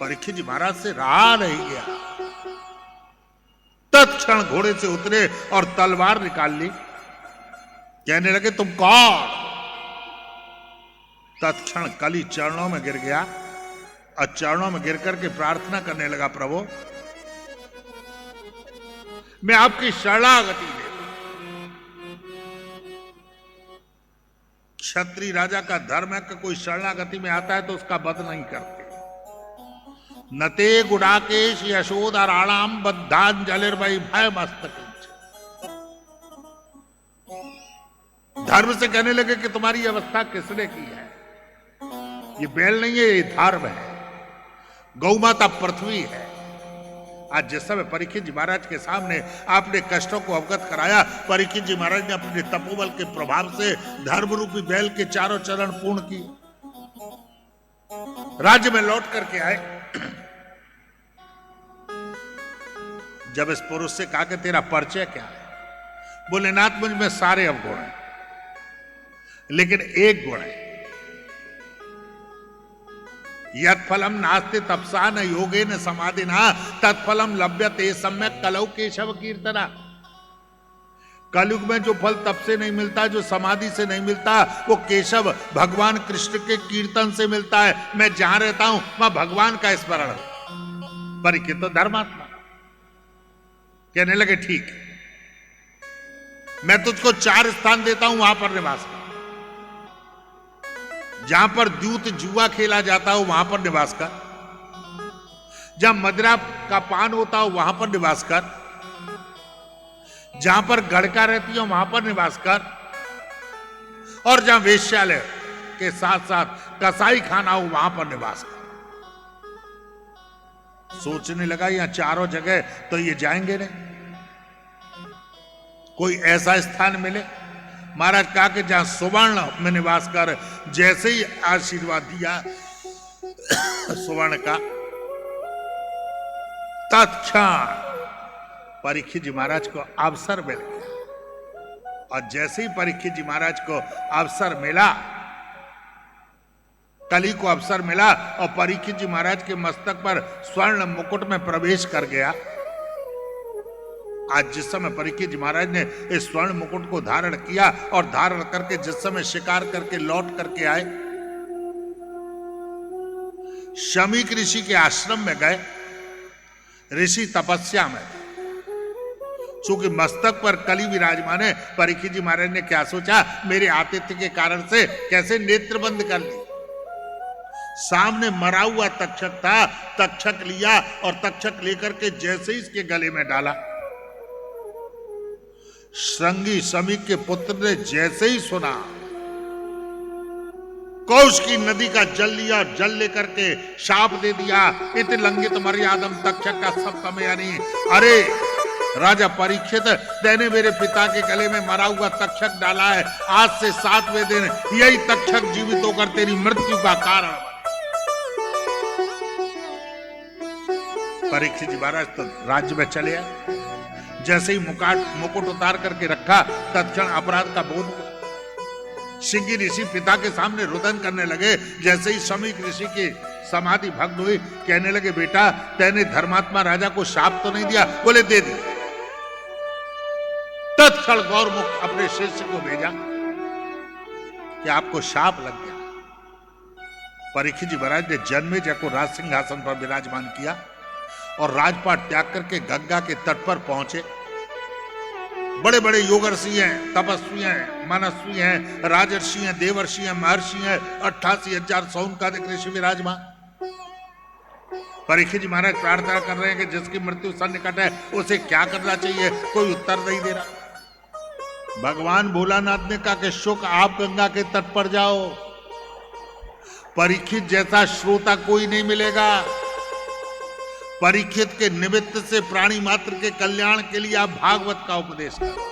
परीक्षित जी महाराज से रहा नहीं गया। तत्क्षण घोड़े से उतरे और तलवार निकाल ली। कहने लगे तुम कौन? तत्क्षण कली चरणों में गिर गया और चरणों में गिर करके प्रार्थना करने लगा, प्रभु मैं आपकी शरणागति दे। क्षत्रिय राजा का धर्म है कि कोई शरणागति में आता है तो उसका वध नहीं करते। नते गुडाकेश यशोदा राणाम बद्धांजलिर्वै भय मस्तक। धर्म से कहने लगे कि तुम्हारी अवस्था किसने की है? ये बैल नहीं है, ये धर्म है। गौ माता पृथ्वी है। आज जिस समय परीक्षित जी महाराज के सामने आपने कष्टों को अवगत कराया, परीक्षित जी महाराज ने अपने तपोबल के प्रभाव से धर्म रूपी बैल के चारों चरण पूर्ण किए। राज्य में लौट करके आए। जब इस पुरुष से कहा कि तेरा परिचय क्या है? बोले नाथ मुझ में सारे अवगुण हैं, लेकिन एक गुण है, यत्फलम नास्ति तपसा न योगे न समाधि ना तत्फलम लभ्यते सम्यक कलौ केशव कीर्तना। कलयुग में जो फल तप से नहीं मिलता, जो समाधि से नहीं मिलता, वो केशव भगवान कृष्ण के कीर्तन से मिलता है। मैं जहां रहता हूं वहां भगवान का स्मरण। परीक्षित तो धर्मात्मा कहने लगे ठीक, मैं तुझको 4 स्थान देता हूं, वहां पर निवास कर। जहां पर द्यूत जुआ खेला जाता हो वहां पर निवास कर। जहां मदिरा का पान होता हो वहां पर निवास कर। जहां पर गड़का रहती हो वहां पर निवास कर। और जहां वेश्यालय के साथ साथ कसाई खाना हो वहां पर निवास कर। सोचने लगा यहां चारों जगह तो ये जाएंगे नहीं, कोई ऐसा स्थान मिले। महाराज कहा कि जहां सुवर्ण में निवास कर। जैसे ही आशीर्वाद दिया सुवर्ण का, तत्क्षण परीक्षित जी महाराज को अवसर मिल गया और जैसे ही परीक्षित जी महाराज को अवसर मिला, कली को अवसर मिला और परीक्षित जी महाराज के मस्तक पर स्वर्ण मुकुट में प्रवेश कर गया। आज जिस समय परीक्षित जी महाराज ने इस स्वर्ण मुकुट को धारण किया और धारण करके जिस समय शिकार करके लौट करके आए, शमीक ऋषि के आश्रम में गए। ऋषि तपस्या में, चूंकि मस्तक पर कली विराजमान है, परीक्षित जी महाराज ने क्या सोचा, मेरे आतिथ्य के कारण से कैसे नेत्र बंद कर ली। सामने मरा हुआ तक्षक था, तक्षक लिया और तक्षक लेकर के जैसे ही इसके गले में डाला, श्रृंगी शमीक के पुत्र ने जैसे ही सुना, कौश की नदी का जल लिया और जल लेकर के शाप दे दिया, इत लंघित मर्यादम तक्षक का सप्तम, यानी अरे राजा परीक्षित, तेने मेरे पिता के गले में मरा हुआ तक्षक डाला है, आज से 7वें दिन यही तक्षक जीवित होकर तेरी मृत्यु का कारण। परीक्षित जी महाराज तो राज्य में चले आए। जैसे ही मुकुट उतार करके रखा, तत्क्षण अपराध का बोध हुआ। सिंगी ऋषि पिता के सामने रुदन करने लगे। जैसे ही शमीक ऋषि की समाधि भंग हुई, कहने लगे, बेटा तेने धर्मात्मा राजा को शाप तो नहीं दिया? बोले दे दिया। तत्क्षण गौरमुख अपने शिष्य को भेजा कि आपको शाप लग गया। परीक्षित जी महाराज ने जन्मेजय को राज सिंहासन पर विराजमान किया और राजपाट त्याग करके गंगा के तट पर पहुंचे। बड़े बड़े योगर्षि हैं, तपस्वी हैं, मनस्वी हैं, राजर्षि हैं, देवर्षि हैं, महर्षि हैं, 88,000 सौनकादिक ऋषि विराजमान। परीक्षित जी महाराज प्रार्थना कर रहे हैं कि जिसकी मृत्यु सन्निकट है उसे क्या करना चाहिए, कोई उत्तर नहीं दे रहा। भगवान भोलानाथ ने कहा कि शुक आप गंगा के तट पर जाओ, परीक्षित जैसा श्रोता कोई नहीं मिलेगा। परीक्षित के निमित्त से प्राणी मात्र के कल्याण के लिए आप भागवत का उपदेश करो।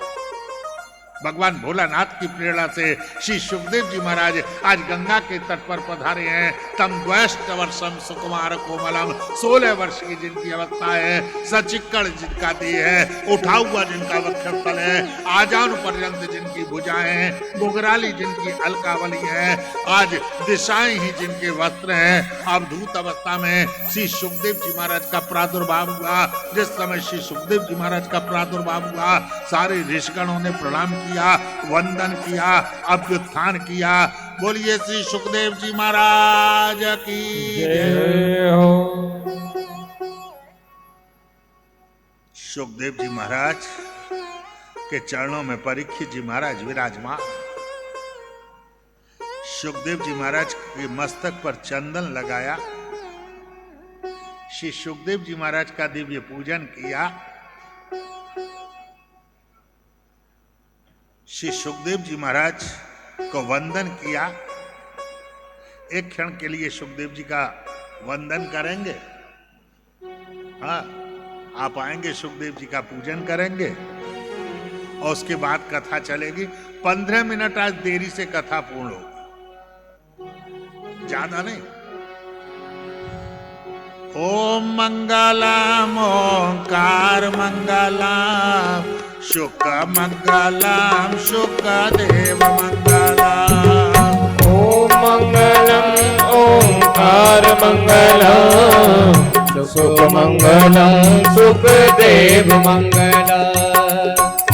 भगवान भोलानाथ की प्रेरणा से श्री सुखदेव जी महाराज आज गंगा के तट पर पधारे हैं। तम द्वैष्ट वर्षम सुकुमार कोमलम, 16 वर्ष की जिनकी अवस्था है, सचिक्कड़ जिनका देह है, उठा हुआ जिनका वक्षस्थल है, आजान पर्यंत जिनकी भुजाएं हैं, मुगराली जिनकी अलकावली है, आज दिशाएं ही जिनके वस्त्र हैं। अवधूत अवस्था में श्री सुखदेव जी महाराज का प्रादुर्भाव हुआ। जिस समय श्री सुखदेव जी महाराज का प्रादुर्भाव हुआ, सारे ऋषिगणों ने प्रणाम किया, वंदन किया, अभ्युत्थान किया। बोलिए श्री सुखदेव जी महाराज की जय हो। सुखदेव जी महाराज के चरणों में परीक्षित जी महाराज विराजमान। सुखदेव जी महाराज के मस्तक पर चंदन लगाया, श्री सुखदेव जी महाराज का दिव्य पूजन किया। श्री सुखदेव जी महाराज को वंदन किया। एक क्षण के लिए सुखदेव जी का वंदन करेंगे। हाँ, आप आएंगे, सुखदेव जी का पूजन करेंगे और उसके बाद कथा चलेगी। 15 मिनट आज देरी से कथा पूर्ण होगी, ज्यादा नहीं। ओम मंगलम ओंकार मंगलम, शुक मंगलम शुकदेव मंगलम। ओम मंगलम ओंकार मंगलम, शुक मंगलम शुकदेव मंगलम।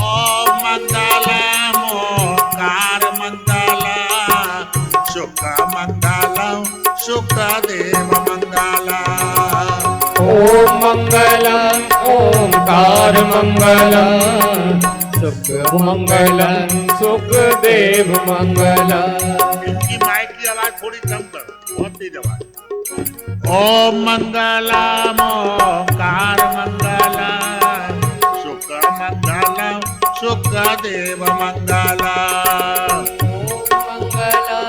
ओम मंगलम ओंकार मंगलम, शुक मंगलम शुकदेव मंगलम। ओम मंगलम ओंकार मंगलम, शुक मंगलम शुकदेव मंगलम। इनकी माइक की आवाज थोड़ी कम कर, बहुत तेज आवाज। ओम मंगलम ओंकार मंगलम, शुक मंगलम शुकदेव मंगलम। ओम मंगलम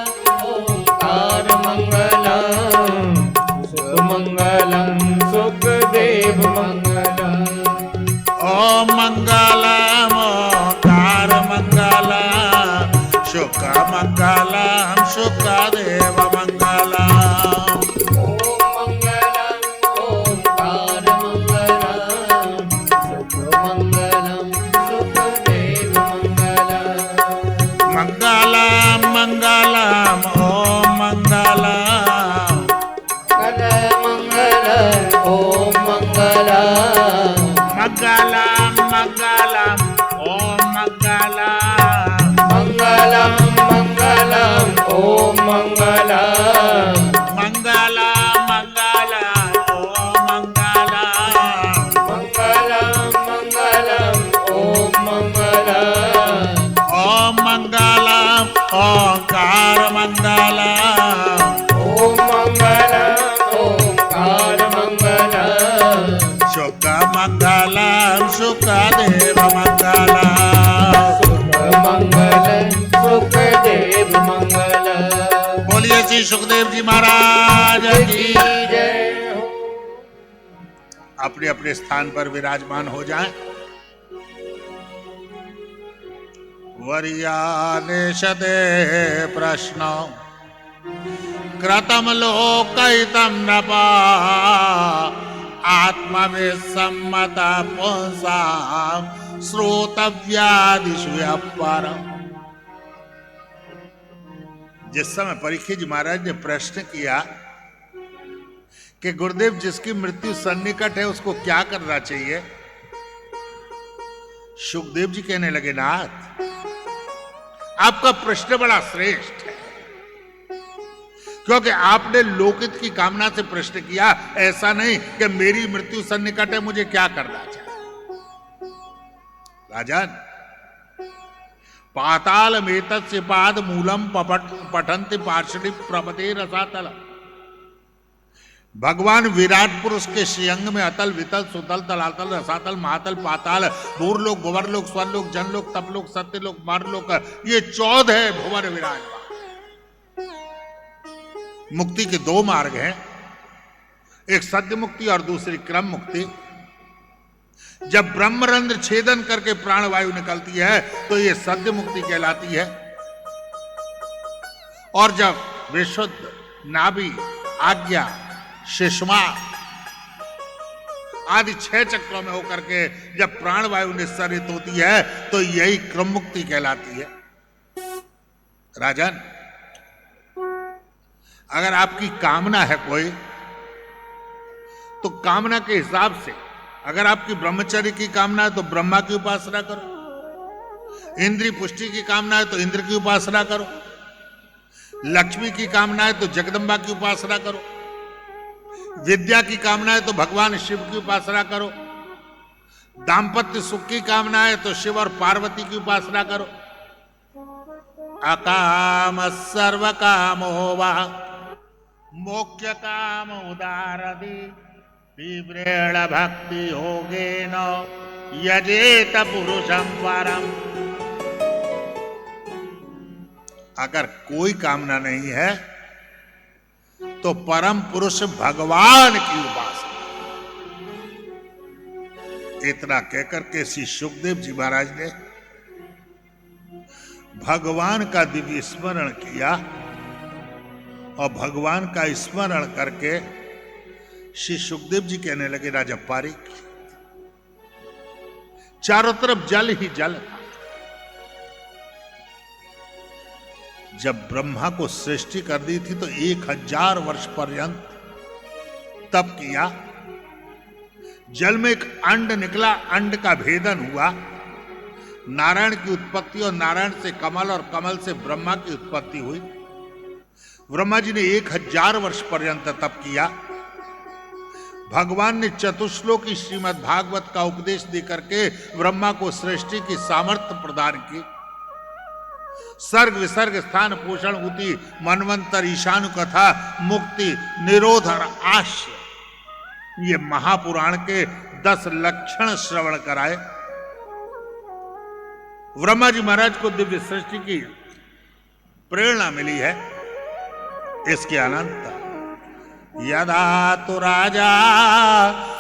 ओंकार मंगलम, शुक मंगलम शुकदेव मंगलम। ओम मंगलम ओंकार मंगलम, शुक मंगलम शुकदेव मंगलम। ओम मंगलम ओंकार मंगलम, शुक मंगलम शुकदेव मंगलम। मंगलम मंगलम ओम मंगलम मंगल ओम मंगल मंगलम मंगलम ओम मंगलम मंगलम मंगलम ओम मंगल मंगलम मंगलम ओम मंगलम मंगलम मंगलम ओम मंगल ओम मंगलम ओंकार मंगलम ओम मंगल ओंकार मंगल शुक मंगलम शुकदेव मंगलम सुख मंगल सुखदेव मंगल बोलिए श्री सुखदेव जी महाराज की जय हो। अपने अपने स्थान पर विराजमान हो जाएं। वर्यानिशते प्रश्न कृतम लोकहितं नृपा आत्मविसम्मत पुंसां श्रोतव्यादिषु यः परम्। जिस समय परीक्षित जी महाराज ने प्रश्न किया कि गुरुदेव जिसकी मृत्यु सन्निकट है उसको क्या करना चाहिए, सुखदेव जी कहने लगे नाथ आपका प्रश्न बड़ा श्रेष्ठ है, क्योंकि आपने लोकहित की कामना से प्रश्न किया, ऐसा नहीं कि मेरी मृत्यु सन्निकट है मुझे क्या करना चाहिए। राजन पाताल मेतस्य पाद मूलम पठन्ति पार्षदि प्रपदे रसातल। भगवान विराट पुरुष के श्रीअंग में अतल वितल सुतल तलातल रसातल महातल पाताल भूरलोक भुवरलोक स्वर्लोक जनलोक तपलोक सत्यलोक मारलोक ये 14 भुवन विराजमान। मुक्ति के 2 मार्ग हैं, एक सत्य मुक्ति और दूसरी क्रम मुक्ति। जब ब्रह्मरंध्र छेदन करके प्राणवायु निकलती है तो ये सद्य मुक्ति कहलाती है, और जब विशुद्ध नाभि आज्ञा शिश्मा आदि 6 चक्रों में होकर के जब प्राणवायु निस्सरित होती है तो यही क्रम मुक्ति कहलाती है। राजन अगर आपकी कामना है कोई तो कामना के हिसाब से, अगर आपकी ब्रह्मचर्य की कामना है तो ब्रह्मा की उपासना करो, इंद्रिय पुष्टि की कामना है तो इंद्र की उपासना करो, लक्ष्मी की कामना है तो जगदम्बा की उपासना करो, विद्या की कामना है तो भगवान शिव की उपासना करो, दाम्पत्य सुख की कामना है तो शिव और पार्वती की उपासना करो। अकाम सर्व कामो वा मोक्ष काम उदारदि तीव्रेण भक्ति योगेन यजेत पुरुषं परम। अगर कोई कामना नहीं है तो परम पुरुष भगवान की उपासना। इतना कहकर के श्री सुखदेव जी महाराज ने भगवान का दिव्य स्मरण किया, और भगवान का स्मरण करके श्री सुखदेव जी कहने लगे राजा पारीक चारों तरफ जल ही जल था। जब ब्रह्मा को सृष्टि कर दी थी तो 1000 वर्ष पर्यंत तप किया, जल में एक अंड निकला, अंड का भेदन हुआ, नारायण की उत्पत्ति और नारायण से कमल और कमल से ब्रह्मा की उत्पत्ति हुई। ब्रह्मा जी ने 1000 वर्ष पर्यंत तप किया। भगवान ने चतुश्लोकी श्रीमद् भागवत का उपदेश देकर के ब्रह्मा को सृष्टि की सामर्थ्य प्रदान की। सर्ग विसर्ग स्थान पोषण उति मनवंतर ईशानु कथा मुक्ति निरोध और आश्य, ये महापुराण के 10 लक्षण श्रवण कराए। ब्रह्मा जी महाराज को दिव्य सृष्टि की प्रेरणा मिली है। इसके अनंत यदा तु राजा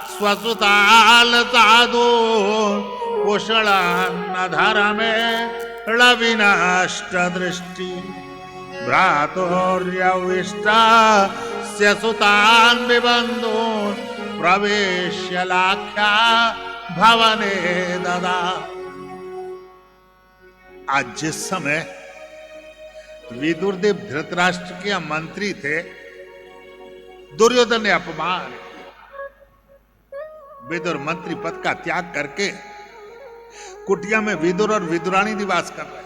स्वसुताल साधु कुशलान्न धर्मे विनष्ट दृष्टि भ्रातुर्यविष्टा सुतान् विबन्धो प्रवेश्य लाख्या भवने ददा। आज जिस समय विदुरदेव धृतराष्ट्र के मंत्री थे, दुर्योधन ने अपमान किया। विदुर मंत्री पद का त्याग करके कुटिया में विदुर और विदुरानी निवास कर रहे।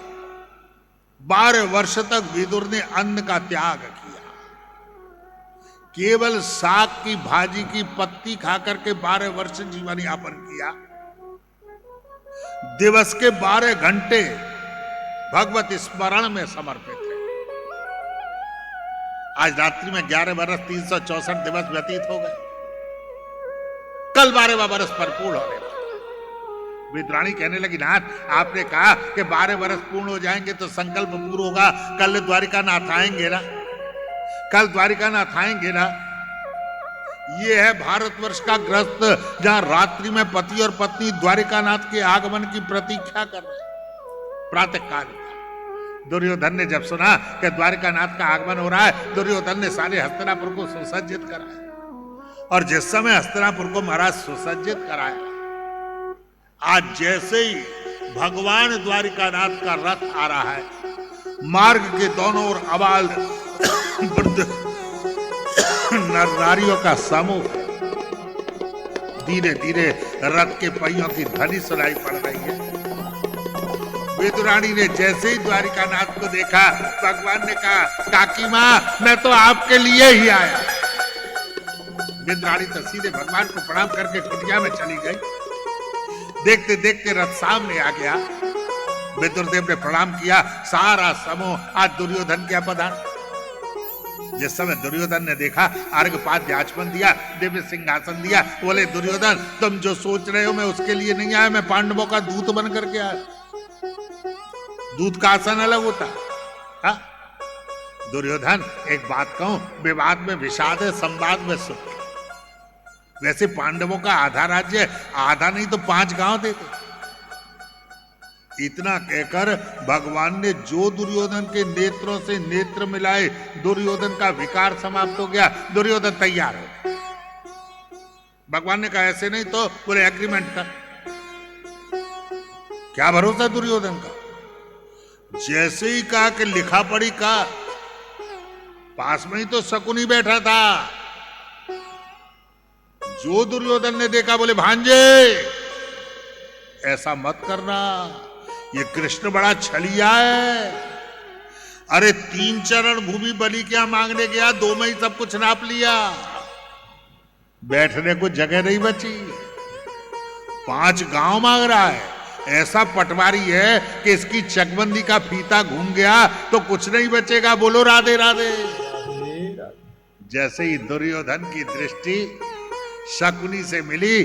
12 वर्ष तक विदुर ने अन्न का त्याग किया, केवल साग की भाजी की पत्ती खाकर के 12 वर्ष जीवन यापन किया। दिवस के 12 घंटे भगवत स्मरण में समर्पित है। आज रात्रि में 11 वर्ष 364 दिवस व्यतीत हो गए, कल 12वां वर्ष परिपूर्ण होने वाला। विदुरानी कहने लगी, नाथ आपने कहा कि 12 वर्ष पूर्ण हो जाएंगे तो संकल्प पूर्ण होगा, कल द्वारिका नाथ आएंगे ना, कल द्वारिका नाथ आएंगे ना। ये है भारतवर्ष का गृहस्थ जहां रात्रि में पति और पत्नी द्वारिका नाथ के आगमन की प्रतीक्षा कर रहे। प्रातः काल दुर्योधन ने जब सुना कि द्वारिका नाथ का आगमन हो रहा है, दुर्योधन ने सारे हस्तिनापुर को सुसज्जित कराया। और जिस समय हस्तिनापुर को महाराज सुसज्जित कराया, आज जैसे ही भगवान द्वारिकानाथ का रथ आ रहा है, मार्ग के दोनों ओर अबाल वृद्ध नर नारियों का समूह धीरे धीरे रथ के पहियों की ध्वनि सुनाई पड़ रही है। विदुरानी ने जैसे ही द्वारिकानाथ को देखा, भगवान ने कहा, काकी मां मैं तो आपके लिए ही आया। विदुरानी तो सीधे भगवान को प्रणाम करके कुटिया में चली गई। देखते देखते रथ सामने आ गया। विदुरदेव ने प्रणाम किया, सारा समूह आज दुर्योधन के अपधान। जिस समय दुर्योधन ने देखा, अर्घपाद्य आचमन दिया, दिव्य सिंहासन दिया। बोले, दुर्योधन तुम जो सोच रहे हो मैं उसके लिए नहीं आया, मैं पांडवों का दूत बन करके आया। दूत का आसन अलग होता। हा? दुर्योधन एक बात कहूं, विवाद में विषाद है, संवाद में सुख। वैसे पांडवों का आधा राज्य, आधा नहीं तो 5 गांव देते। इतना कहकर भगवान ने जो दुर्योधन के नेत्रों से नेत्र मिलाए, दुर्योधन का विकार समाप्त हो गया। दुर्योधन तैयार हो। भगवान ने कहा ऐसे नहीं तो, बोले एग्रीमेंट कर। क्या भरोसा दुर्योधन का। जैसे ही कहा कि लिखा पढ़ी का, पास में ही तो शकुनी बैठा था। जो दुर्योधन ने देखा, बोले भांजे ऐसा मत करना, ये कृष्ण बड़ा छलिया है। अरे 3 चरण भूमि बलि क्या मांगने गया, 2 में ही सब कुछ नाप लिया, बैठने को जगह नहीं बची। 5 गांव मांग रहा है। ऐसा पटवारी है कि इसकी चकबंदी का फीता घूम गया तो कुछ नहीं बचेगा। बोलो राधे राधे। जैसे ही दुर्योधन की दृष्टि शकुनी से मिली,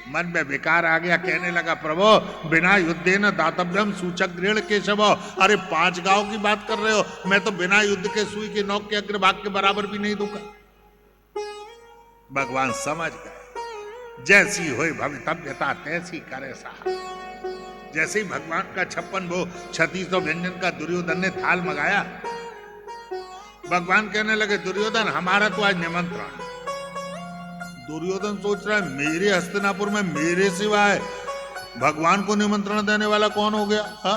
मन में विकार आ गया। कहने लगा, प्रभु बिना युद्धेन दातव्यम सूचक गृहण केशव। अरे 5 गांव की बात कर रहे हो, मैं तो बिना युद्ध के सुई के नोक के अग्रभाग के बराबर भी नहीं दूंगा। भगवान समझ गए, जैसी हुई भवितव्यता तैसी करे साहब। जैसे ही भगवान का 56 भोग 3600 व्यंजन का दुर्योधन ने थाल मंगाया, भगवान कहने लगे, दुर्योधन हमारा तो आज निमंत्रण। दुर्योधन सोच रहा है, मेरे हस्तिनापुर में मेरे सिवाय भगवान को निमंत्रण देने वाला कौन हो गया। हा?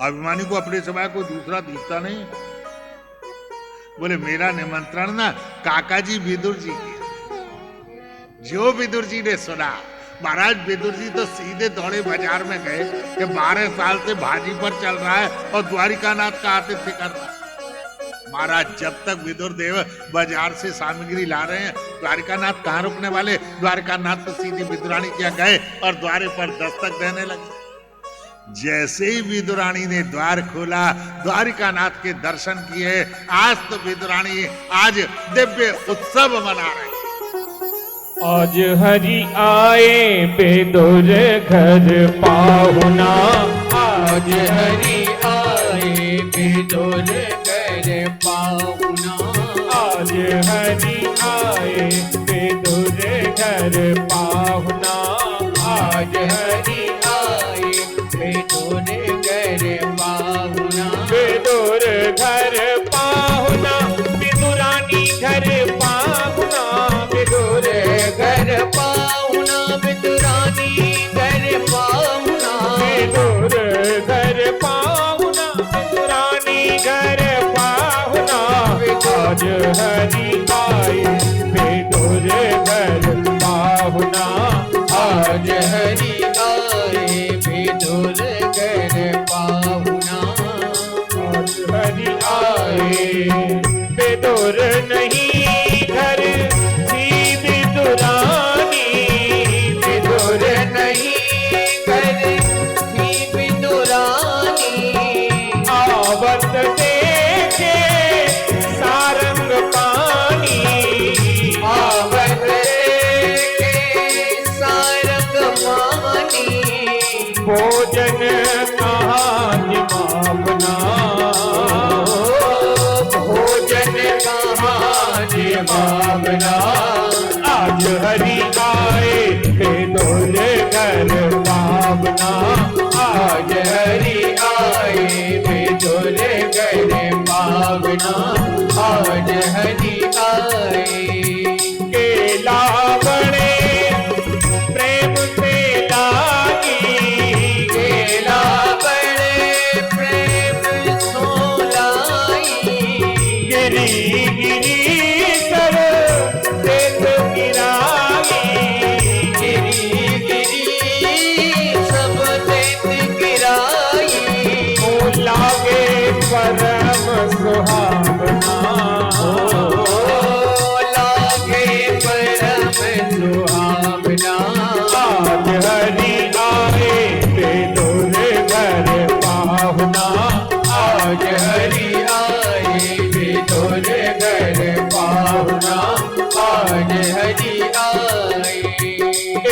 अभिमानी को अपने सिवाय कोई दूसरा दिखता नहीं। बोले, मेरा निमंत्रण ना काका जी विदुर जी की। जो विदुर जी ने सुना, महाराज विदुर जी तो सीधे दौड़े बाजार में गए कि 12 साल से भाजी पर चल रहा है और द्वारिकानाथ का आतिथ्य कर रहा है। महाराज जब तक विदुर देव बाजार से सामग्री ला रहे हैं, द्वारिकानाथ कहाँ रुकने वाले। द्वारिकानाथ तो सीधी विदुरानी क्या गए और द्वारे पर दस्तक देने लगे। जैसे ही विदुरानी ने द्वार खोला, द्वारिकानाथ के दर्शन किए। आज तो विदुरानी आज दिव्य उत्सव मना रहे। आज हरि आए विदुर घर पाहुना। आज हरि आए विदुर घर पाहुना। आज हरि आए विदुर घर पाहुना। आज हरि आए विदुर घर पाहुना। विदुर घर पाहुना, विदुरानी घर पाहुना। विदुर घर पाहुना, विदुरानी घर पाहुना। विदुर घर पाहुना, विदुरानी आज हरि आए विदुर घर पाहुना, आज हरि आए विदुर घर पाहुना, आज हरि आए विदुर नहीं घर थी विदुरानी, विदुर नहीं घर थी विदुरानी, आवत देखे सारंग पानी, आवत देखे सारंग पानी, भोजन कहाँ जिमावना, भोजन कहाँ जिमावना, आज हरि आए विदुर घर पावना, आज हरि आए विदुर घर पावना, आज हरि आए केला बड़े प्रेम से लागी, केला बड़े प्रेम सो लाई, गिरी गिरी सर देत गिराई, गिरी गिरी सब देत गिराई, ओ लागे परम सुहावना, लागे परम सुहावना, आज हरि आए विदुर घर पाहुना, आज हरि आए विदुर घर पाहुना, आज हरि आए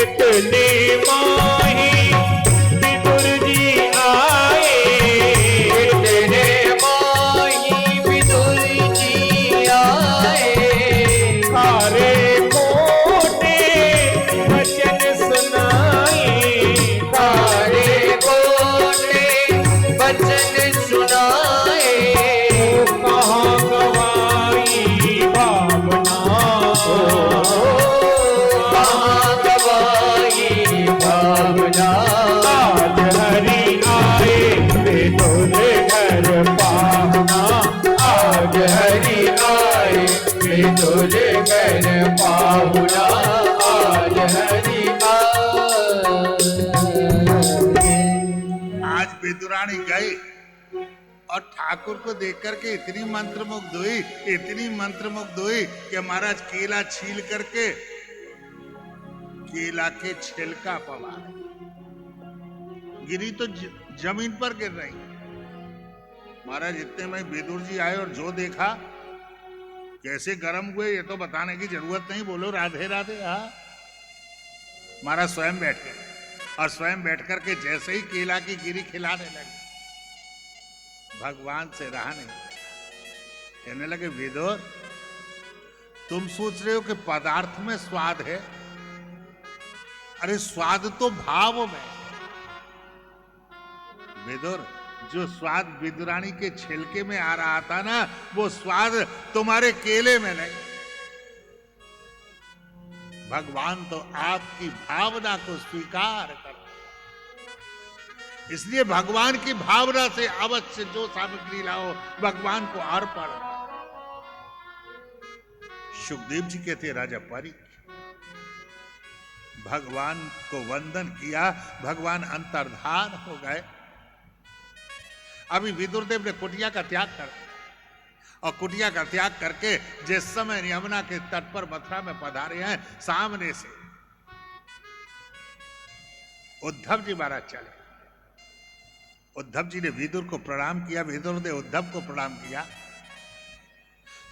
इतने माही विदुर जी आए, इतने माही विदुर जी आए, सारे कोटे वचन सुनाए, सारे कोटे वचन सुनाए, कहाँ गवाई भावना, कहाँ गवाई भावना, आज हरि आए विदुर घर पाहुना, आज हरि आए विदुर घर पाहुना, आज हरि आए। आज विदुरानी गई और ठाकुर को देख करके इतनी मंत्रमुग्ध हुई, इतनी मंत्रमुग्ध हुई कि महाराज केला छील करके केला के छिलका पवा गिरी तो जमीन पर गिर रही। महाराज इतने में विदुर जी आए और जो देखा कैसे गर्म हुए ये तो बताने की जरूरत नहीं, बोलो राधे राधे। हाँ, महाराज स्वयं बैठ गए और स्वयं बैठ करके जैसे ही केला की गिरी खिलाने लगे, भगवान से रहा नहीं, कहने लगे विदुर तुम सोच रहे हो कि पदार्थ में स्वाद है, अरे स्वाद तो भाव में। विदुर जो स्वाद विदुरानी के छिलके में आ रहा था ना, वो स्वाद तुम्हारे केले में नहीं। भगवान तो आपकी भावना को स्वीकार कर, इसलिए भगवान की भावना से अवश्य जो सामग्री लाओ भगवान को अर्पण। सुखदेव जी कहते राजा परीक्षित भगवान को वंदन किया, भगवान अंतर्धान हो गए। अभी विदुरदेव ने कुटिया का त्याग कर और कुटिया का त्याग करके जिस समय यमुना के तट पर मथुरा में पधारे हैं, सामने से उद्धव जी महाराज चले। उद्धव जी ने विदुर को प्रणाम किया, विदुर ने उद्धव को प्रणाम किया,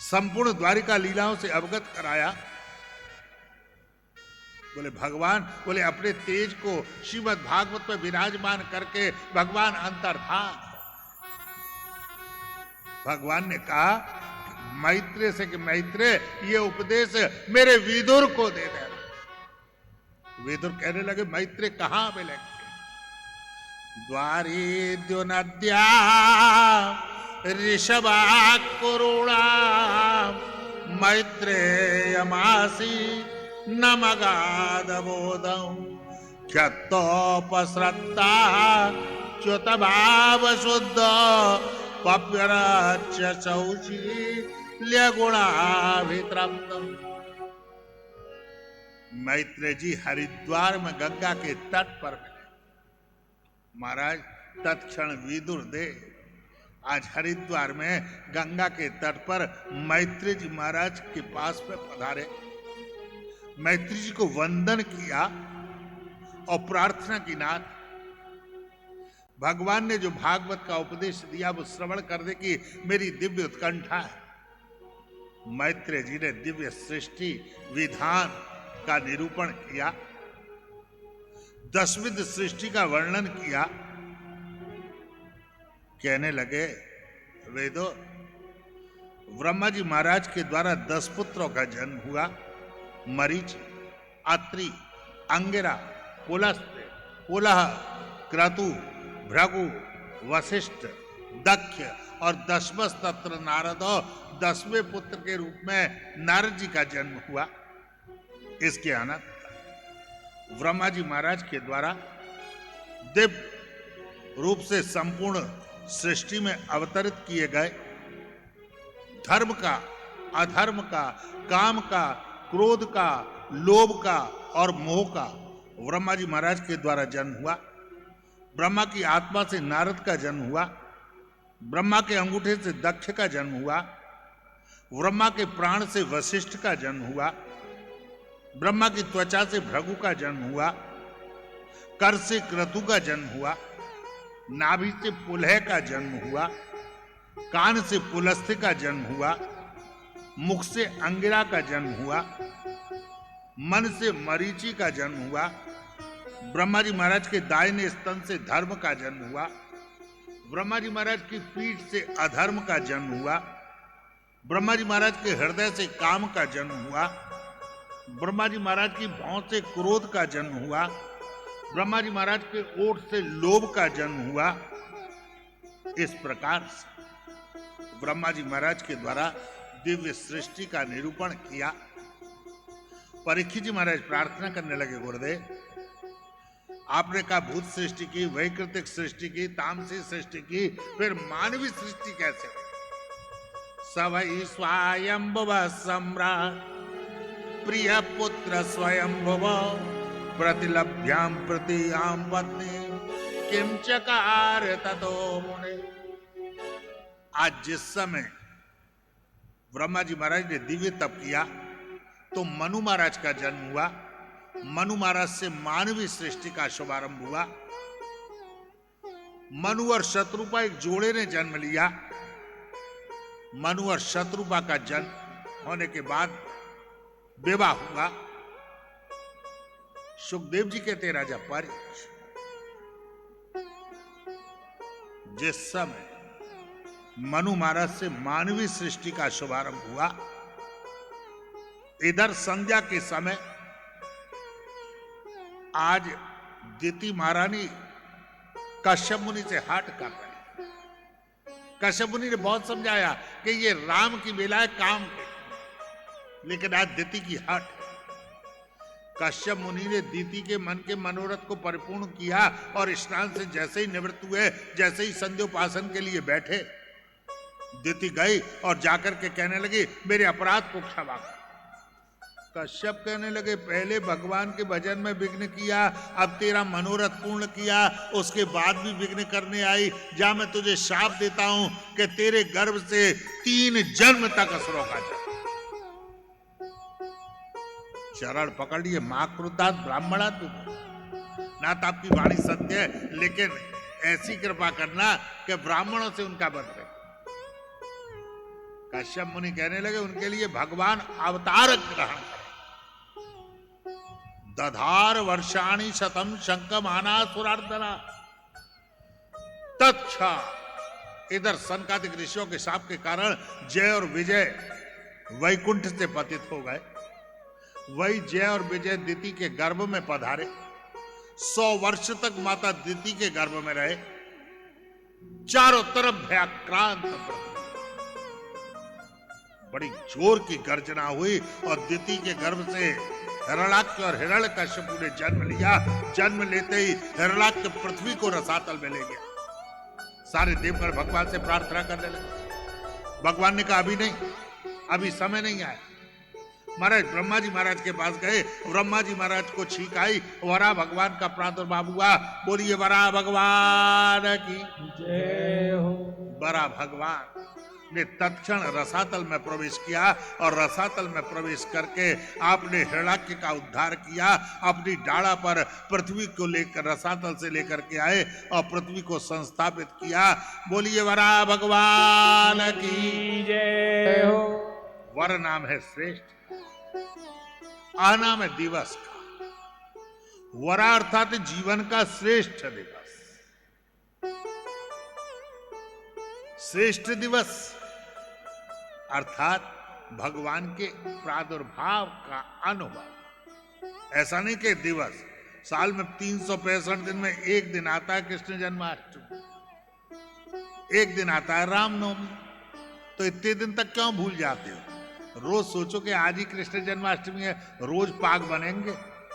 संपूर्ण द्वारिका लीलाओं से अवगत कराया। बोले भगवान, बोले अपने तेज को श्रीमद् भागवत में विराजमान करके भगवान अंतर्धान। भगवान ने कहा मैत्रेय से कि मैत्रेय ये उपदेश मेरे विदुर को दे दे। विदुर कहने लगे मैत्रेय कहां मिलेंगे? द्वारीद्यो नद्या ऋषभा कुरुणा मैत्रेयमासी नमगादबोधं क्षत्तोपसृत्ता च्युत भाव शुद्ध पप्यरच्य चौची ल्यगुणाभितरप्तम। मैत्रेय जी हरिद्वार में गंगा के तट पर मिले। महाराज तत्क्षण विदुर दे आज हरिद्वार में गंगा के तट पर मैत्रेय जी महाराज के पास में पधारे। मैत्रेय जी को वंदन किया और प्रार्थना की, नाथ भगवान ने जो भागवत का उपदेश दिया वो श्रवण करने की मेरी दिव्य उत्कंठा है। मैत्रेय जी ने दिव्य सृष्टि विधान का निरूपण किया, दशविध सृष्टि का वर्णन किया। कहने लगे, वेदो ब्रह्मा जी महाराज के द्वारा 10 पुत्रों का जन्म हुआ। मरीच, अत्रि, अंगिरा, पुलस्त्य, पुलह, क्रतु, भृगु, वशिष्ठ, दक्ष और 10वें तत्र नारद और 10वें पुत्र के रूप में नारद जी का जन्म हुआ। इसके अनंतर ब्रह्मा जी महाराज के द्वारा दिव्य रूप से संपूर्ण सृष्टि में अवतरित किए गए। धर्म का, अधर्म का, काम का, क्रोध का, लोभ का और मोह का ब्रह्मा जी महाराज के द्वारा जन्म हुआ। ब्रह्मा की आत्मा से नारद का जन्म हुआ। ब्रह्मा के अंगूठे से दक्ष का जन्म हुआ। ब्रह्मा के प्राण से वशिष्ठ का जन्म हुआ। ब्रह्मा की त्वचा से भृगु का जन्म हुआ। कर से क्रतु का जन्म हुआ। नाभि से पुलह का जन्म हुआ। कान से पुलस्त्य का जन्म हुआ। मुख से अंगिरा का जन्म हुआ। मन से मरीचि का जन्म हुआ। ब्रह्मा जी महाराज के दाहिने स्तन से धर्म का जन्म हुआ। ब्रह्मा जी महाराज की पीठ से अधर्म का जन्म हुआ। ब्रह्मा जी महाराज के हृदय से काम का जन्म हुआ। ब्रह्मा जी महाराज की भौं से क्रोध का जन्म हुआ। ब्रह्मा जी महाराज के ओठ से लोभ का जन्म हुआ। इस प्रकार से ब्रह्मा जी महाराज के द्वारा दिव्य सृष्टि का निरूपण किया। परीक्षित जी महाराज प्रार्थना करने लगे, गुरुदेव आपने कहा भूत सृष्टि की, वैकृतिक सृष्टि की, तामसी सृष्टि की, फिर मानवी सृष्टि कैसे? सवै स्वायंभुव सम्राट प्रिय पुत्र स्वयंभुव प्रतिलभ्याम प्रतियाम पत्नी किम चकार ततो मुने। आज जिस समय ब्रह्मा जी महाराज ने दिव्य तप किया तो मनु महाराज का जन्म हुआ। मनु महाराज से मानवीय सृष्टि का शुभारंभ हुआ। मनु और शत्रुपा एक जोड़े ने जन्म लिया। मनु और शत्रुपा का जन्म होने के बाद विवाह हुआ। सुखदेव जी कहते राजा परीक्ष, जिस समय मनु महाराज से मानवीय सृष्टि का शुभारंभ हुआ, इधर संध्या के समय आज दिति महारानी कश्यप मुनि से हट कर रहे। कश्यप मुनि ने बहुत समझाया कि ये राम की बेला है काम की, लेकिन आज दिति की हट। कश्यप मुनि ने दिति के मन के मनोरथ को परिपूर्ण किया और स्नान से जैसे ही निवृत्त हुए, जैसे ही संध्योपासन के लिए बैठे, दिति गई और जाकर के कहने लगी मेरे अपराध को क्षमा कर। कश्यप कहने लगे पहले भगवान के भजन में विघ्न किया, अब तेरा मनोरथ पूर्ण किया, उसके बाद भी विघ्न करने आई। जा मैं तुझे शाप देता हूं कि तेरे गर्भ से 3 जन्म तक असुरों का जन्म। शरण पकड़ लिए मां क्रुद्धात ब्राह्मणा तुम ना तो आपकी वाणी सत्य है, लेकिन ऐसी कृपा करना कि ब्राह्मणों से उनका वध रहे। कश्यप मुनि कहने लगे उनके लिए भगवान अवतार ग्रहण करें। दधार वर्षाणी शतम शंकमाना सुरार्दना तत्क्षा। इधर सनकादिक ऋषियों के शाप के कारण जय और विजय वैकुंठ से पतित हो गए। वही जय और विजय दिति के गर्भ में पधारे। 100 वर्ष तक माता दिति के गर्भ में रहे। चारों तरफ भयाक्रांत बड़ी जोर की गर्जना हुई और दिति के गर्भ से हिरण्याक्ष और हिरण्यकश्यप ने जन्म लिया। जन्म लेते ही हिरण्याक्ष पृथ्वी को रसातल में ले गया। सारे देवगण भगवान से प्रार्थना करने लगे। भगवान ने कहा अभी नहीं, अभी समय नहीं आया। महाराज ब्रह्मा जी महाराज के पास गए, ब्रह्मा जी महाराज को छींक आई, वराह भगवान का प्रादुर्भाव हुआ। बोलिए वराह भगवान की जय हो। वराह भगवान ने तत्क्षण रसातल में प्रवेश किया और रसातल में प्रवेश करके आपने हिरण्याक्ष का उद्धार किया। अपनी डाड़ा पर पृथ्वी को लेकर रसातल से लेकर के आए और पृथ्वी को संस्थापित किया। बोलिए वराह भगवान की जय हो। वर नाम है श्रेष्ठ, आ नाम है दिवस का। वरा अर्थात जीवन का श्रेष्ठ दिवस, श्रेष्ठ दिवस अर्थात भगवान के प्रादुर्भाव का अनुभव। ऐसा नहीं कि दिवस, साल में 365 दिन में एक दिन आता है कृष्ण जन्माष्टमी, एक दिन आता है रामनवमी, तो इतने दिन तक क्यों भूल जाते हो? रोज सोचो कि आज ही कृष्ण जन्माष्टमी है, रोज पाग बनेंगे,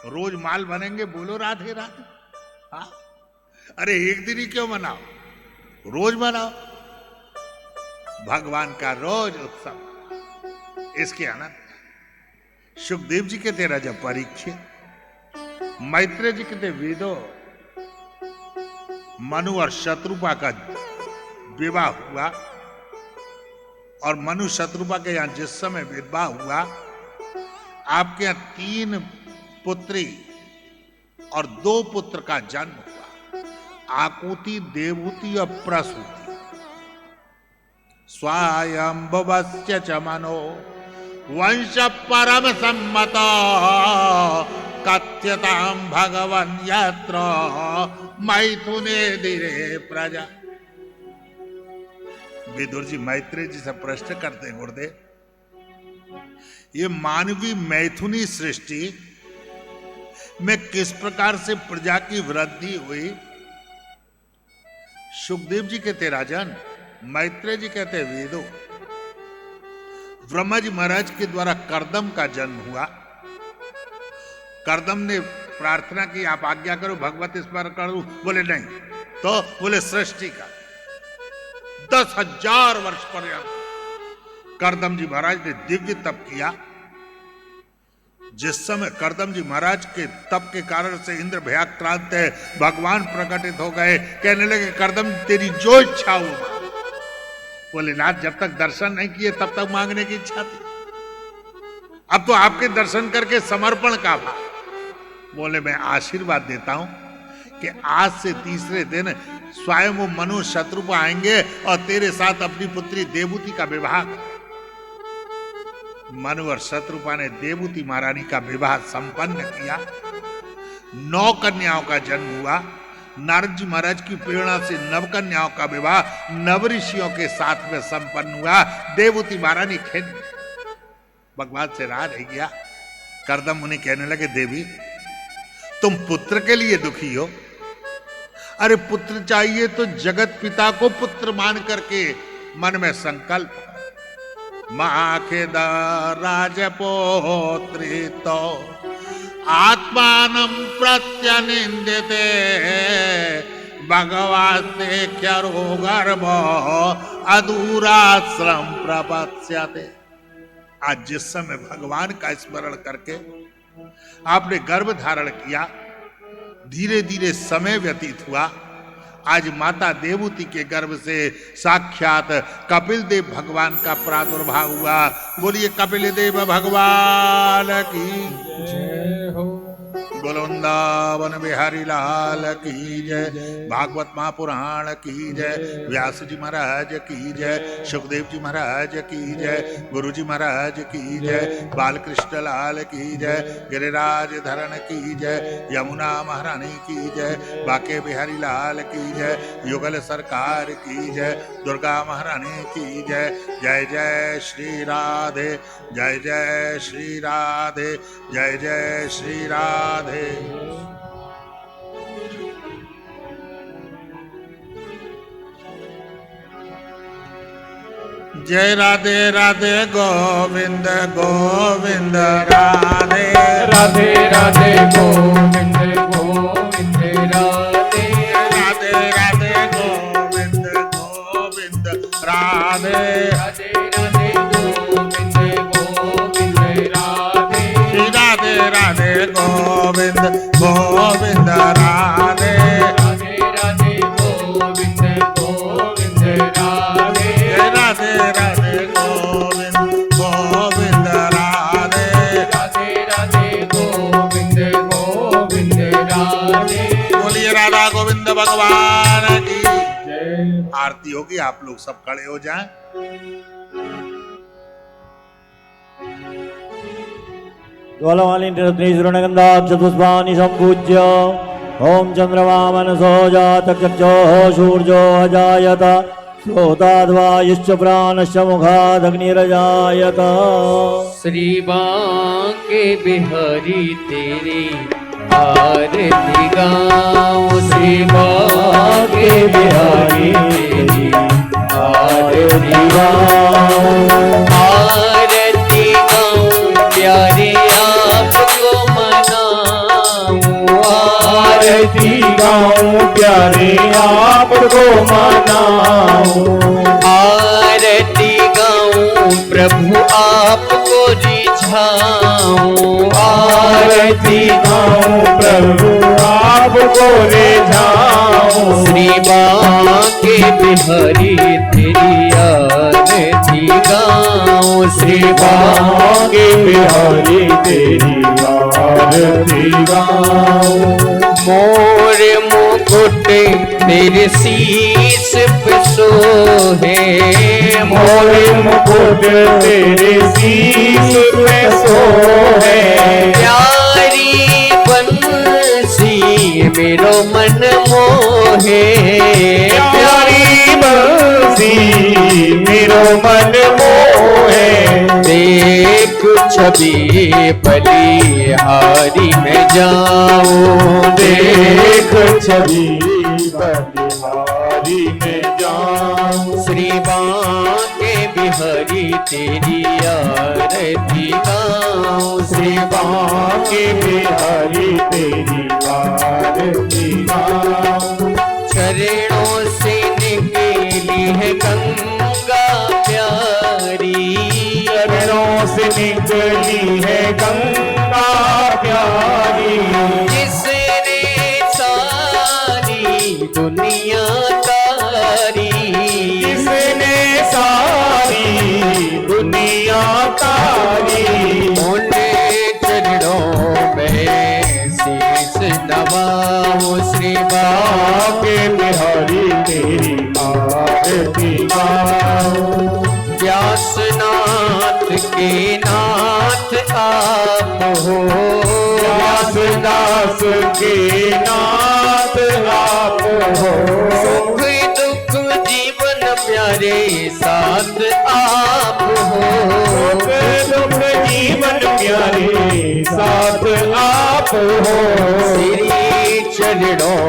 रोज माल बनेंगे, बोलो राधे राधे। हाँ, अरे एक दिन ही क्यों मनाओ, रोज मनाओ भगवान का रोज उत्सव। इसके अनंत सुखदेव जी के थे राजा परीक्षित, मैत्रेय जी के थे वेदो, मनु और शत्रुपा का विवाह हुआ और मनु शत्रुपा के यहां जिस समय विवाह हुआ, आपके यहां 3 पुत्री और 2 पुत्र का जन्म हुआ, आकुति, देवहूति और प्रसूति। स्वायंभुवस्य च मनो वंश परम सम्मत कथ्यतां भगवन् यत्र मैथुने धीरे प्रजा। विदुर जी मैत्रेय जी से प्रश्न करते हैं, गुरुदेव ये मानवीय मैथुनी सृष्टि में किस प्रकार से प्रजा की वृद्धि हुई? सुखदेव जी कहते राजन, मैत्रेय जी कहते वेदो। ब्रह्मा जी महाराज के द्वारा कर्दम का जन्म हुआ। कर्दम ने प्रार्थना की आप आज्ञा करो भगवत स्मरण करूं, बोले नहीं, तो बोले सृष्टि का 10,000 वर्ष पर्यंत कर्दम जी महाराज ने दिव्य तप किया। जिस समय कर्दम जी महाराज के तप के कारण से इंद्र भयाक्रांत है, भगवान प्रकटित हो गए, कहने लगे कर्दम तेरी जो इच्छा हो। बोले नाथ जब तक दर्शन नहीं किए तब तक मांगने की इच्छा थी, अब तो आपके दर्शन करके समर्पण का भाव। बोले मैं आशीर्वाद देता हूं कि आज से तीसरे दिन स्वयं वो मनु शत्रुपा आएंगे और तेरे साथ अपनी पुत्री देवहूति का विवाह। मनु और शत्रुपा ने देवहूति महारानी का विवाह संपन्न किया। 9 कन्याओं का जन्म हुआ। नारद जी महाराज की प्रेरणा से 9 कन्याओं का विवाह नव ऋषियों के साथ में संपन्न हुआ। देवहूति महारानी खिन्न भगवान से राह रह गया। कर्दम मुनि कहने लगे देवी तुम पुत्र के लिए दुखी हो, अरे पुत्र चाहिए तो जगत पिता को पुत्र मान करके मन में संकल्प माखेद राजपोत्री तो आत्मानं प्रत्यनिंदिते भगवास्ते ख्यरो गर्भ अधूराश्रम प्रपत्स्यते। आज जिस समय भगवान का स्मरण करके आपने गर्भ धारण किया, धीरे धीरे समय व्यतीत हुआ। आज माता देवहूति के गर्भ से साक्षात कपिल देव भगवान का प्रादुर्भाव हुआ। बोलिए कपिल देव भगवान की जय हो। बोलो वृंदावन बिहारी लाल की जय, भागवत महापुराण की जय, व्यास जी महाराज की जय, सुखदेव जी महाराज की जय, गुरु जी महाराज की जय, बालकृष्ण लाल की जय, गिरिराज धरण की जय, यमुना महारानी की जय, बाके बिहारी लाल की जय, युगल सरकार की जय, दुर्गा महारानी की जय। जय जय श्री राधे, जय जय श्री राधे, जय जय श्री राधे। जय राधे राधे गोविंद गोविंद राधे राधे राधे गोविंद गोविंद राधे राधे राधे गोविंद गोविंद राधे राधे राधे गोविंद राधे गोविंद गोविंद राधे राधे राधे गोविंद गोविंद राधे। बोलिए राधा गोविंद भगवान की जय। आरती होगी, आप लोग सब खड़े हो जाएं। ज्वालमालिन्यरत्नेश्वरणगन्धाक्षपुष्पाणि सम्पूज्य ॐ चन्द्रमामनसो जातचक्षुः सूर्यो अजायत श्रोताद्वायुश्च प्राणश्च मुखादग्निरजायत। श्री बांके बिहारी तेरी आरती गाऊं, श्री बांके बिहारी तेरी आरती गाऊं। आरती गाऊं प्यारे आपको मनाऊं, आरती गाऊं प्यारे आपको मनाऊं। आरती गाऊं प्रभु आपको रिझाऊं। आरती गाऊं प्रभु आपको रिझाऊं। श्री बांके बिहारी तेरी आरती गाऊं, श्री बांके बिहारी तेरी आरती गाऊं। मोर मुकुट तेरे शीश पे सोहे, मोर मुकुट तेरे शीश पे सोहे। प्यारी बंसी मेरो मन मोहे, प्यारी बंसी मेरो मन मोहे। देख छवि बलिहारी में जाऊं, देख छवि बलिहारी में जाऊं। श्री बांके बिहारी तेरी आरती गाऊं, श्री बांके बिहारी तेरी आरती गाऊं। चरणों से निकली है गंगा प्यारी, चरणों से निकली है गंगा प्यारी। जिसने सारी दुनिया तारी, जिसने सारी दुनिया तारी। उन्हें चरणों में शीश नवाऊं, श्री बांके बिहारी तेरी आरती गाऊं। व्यासनाथ के नाथ आप हो, व्यासदास के नाथ आप हो। सुख दुख जीवन प्यारे साथ आप हो, सुख दुख जीवन प्यारे साथ आप हो। तेरी चरणों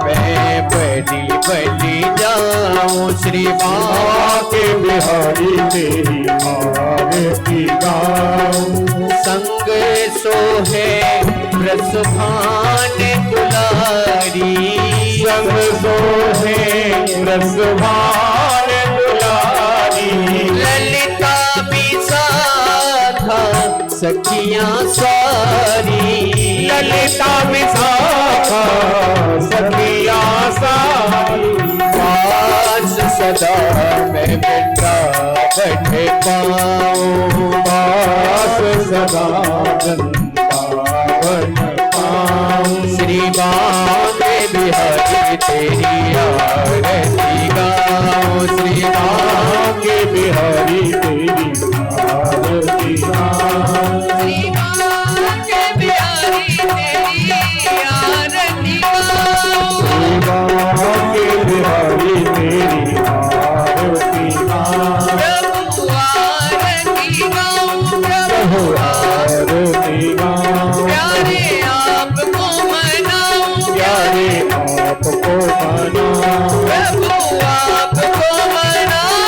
में बलि बलि जाऊं, श्री बांके बिहारी तेरी आरती गाऊं। संग सोहे रसभान दुलारी, संग सोहे रसभान दुलारी। ललिता विशाखा सखियां सारी, ललिता विशाखा सखिया सारी। पास सदा मैं बेटा बैठे पाऊं, पास सदा वृंदावन पाऊं। श्री बांके बिहारी तेरी आरती गाऊं, श्री बांके बिहारी तेरी आरती गाऊं। श्री बांके बिहारी तेरी आरती गाऊं। बांके बिहारी तेरी आरती गाऊं। प्रभु आरती गाऊं, प्रभु आरती गाऊं। प्यारे आपको मनाऊं, प्यारे आपको मनाऊं। प्रभु आपको मनाऊं।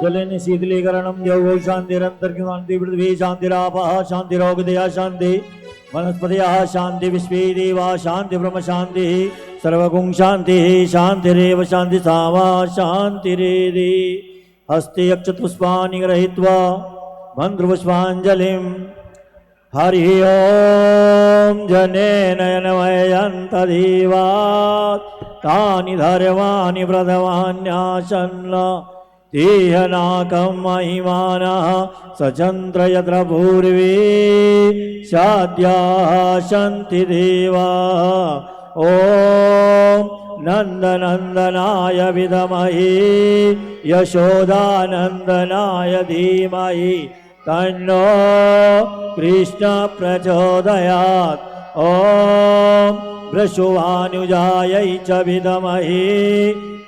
जलेन शीतलीकरणं यौ शान्तिरन्तर्गशान्ति पृथ्वी शान्तिरापः शान्तिरोगदया शान्ति वनस्पतयः शान्ति विश्वे देवा शान्ति ब्रह्म शान्तिः सर्वगुं शान्तिः शान्तिरेव शान्ति सामा शान्तिरेधि। हस्ते अक्षतपुष्पाणि गृहीत्वा मन्त्रपुष्पाञ्जलिं हरि ओम जनेन नयनमयन्तदेवात् तानि धर्माणि प्रथमान्यासन्न तेहनाकं महिमानः सचन्द्र यत्र पूर्वे साध्याः सन्ति देवा ॐ नन्दनन्दनाय विद्महे यशोदानन्दनाय धीमहि तन्नो कृष्ण प्रचोदयात् ॐ वृषभानुजायै च विद्महे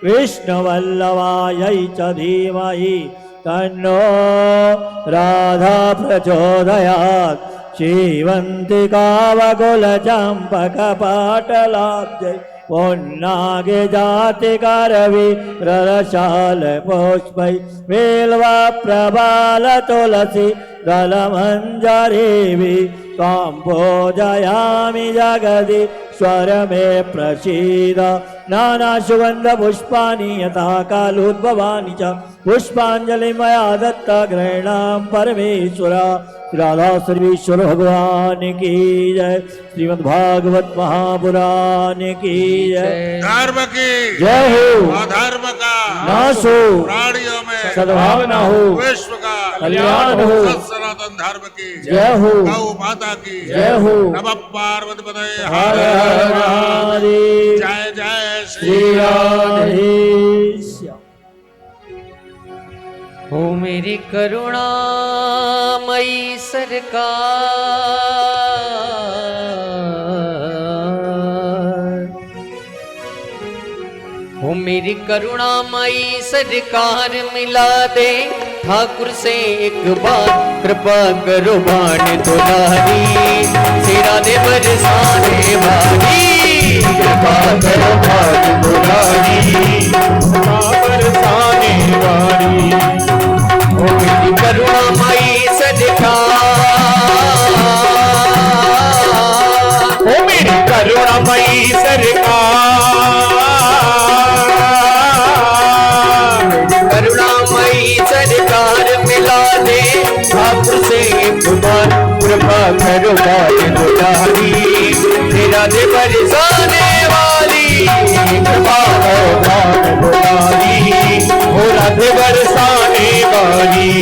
कृष्णवल्लभायै च धीमहि तन्नो राधा प्रचोदयात् श्रीवन्तिकावकुलचम्पकपाटलाब्जै पुन्नागे जातिकारवि ररशाल पुष्पै बेल्वा प्रबाल तुलसी दलमञ्जरीवि त्वां पूजयामि जगदि स्वर मे प्रसीद नानासुगन्धपुष्पाणि यथा कालोद्भवानि च पुष्पाञ्जलि मया दत्त गृह्णां परमेश्वर राधा सर्वेश्वर भगवान की जय श्रीमद्भागवत महापुराण की जय धर्म की जय हो अधर्म का नाश हो प्राणियों में सद्भावना हो विश्व का कल्याण हो सत सनातन धर्म की जय हो गौ माता की जय हो नमः पार्वती पतये हर हर महादेव जय जय श्री राधेश हो मेरी करुणामयी सरकार, हो मेरी करुणामयी सरकार मिला दे ठाकुर से एक बार कृपा करो बाण दुलारी सिरा दे बरसाने वाली कृपा करो बाण दुलारी बरसाने वाली ओ मेरी करुणामयी सरकार, ओ मेरी करुणामयी सरकार, करुणामयी सरकार मिला दे ठाकुर से एक बार कृपा करो बाण दुलारी तेरा दे बरसाने वाली कृपा करो बाण दुलारी हो राधे बरसाने वाली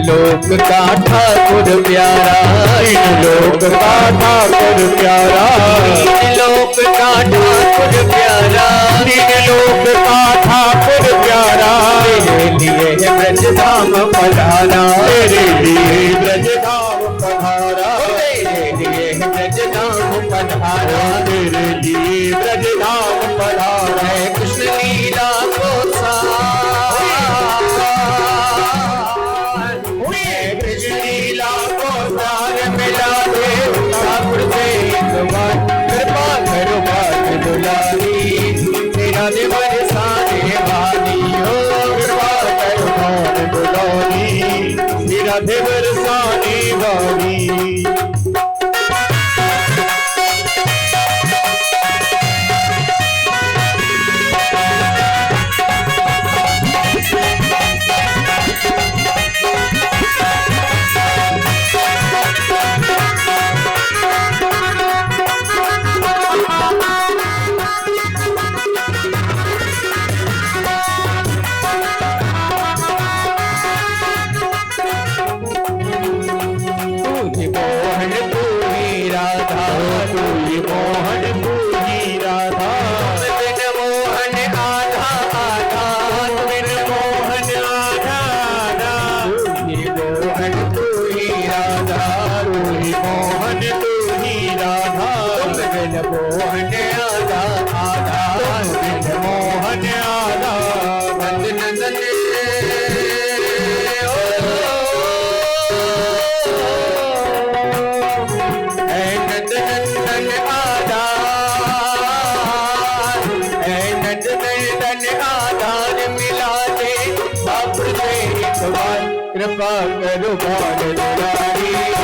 लोक का ठाकुर प्यारा तीन लोक का ठाकुर प्यारा तीन लोक का ठाकुर प्यारा तीन लोक का ठाकुर प्यारा तेरे लिए है ब्रज धाम पधारा तेरे लिए ब्रज धाम पधारा तेरे लिए है ब्रज धाम पधारा तेरे लिए ब्रज धाम पधारा कृष्ण लीला को कृपा करो बात दुलारी तेरा दे बरसाने वाली हो सब तेरी कमाई कृपा करो बाल दुलारी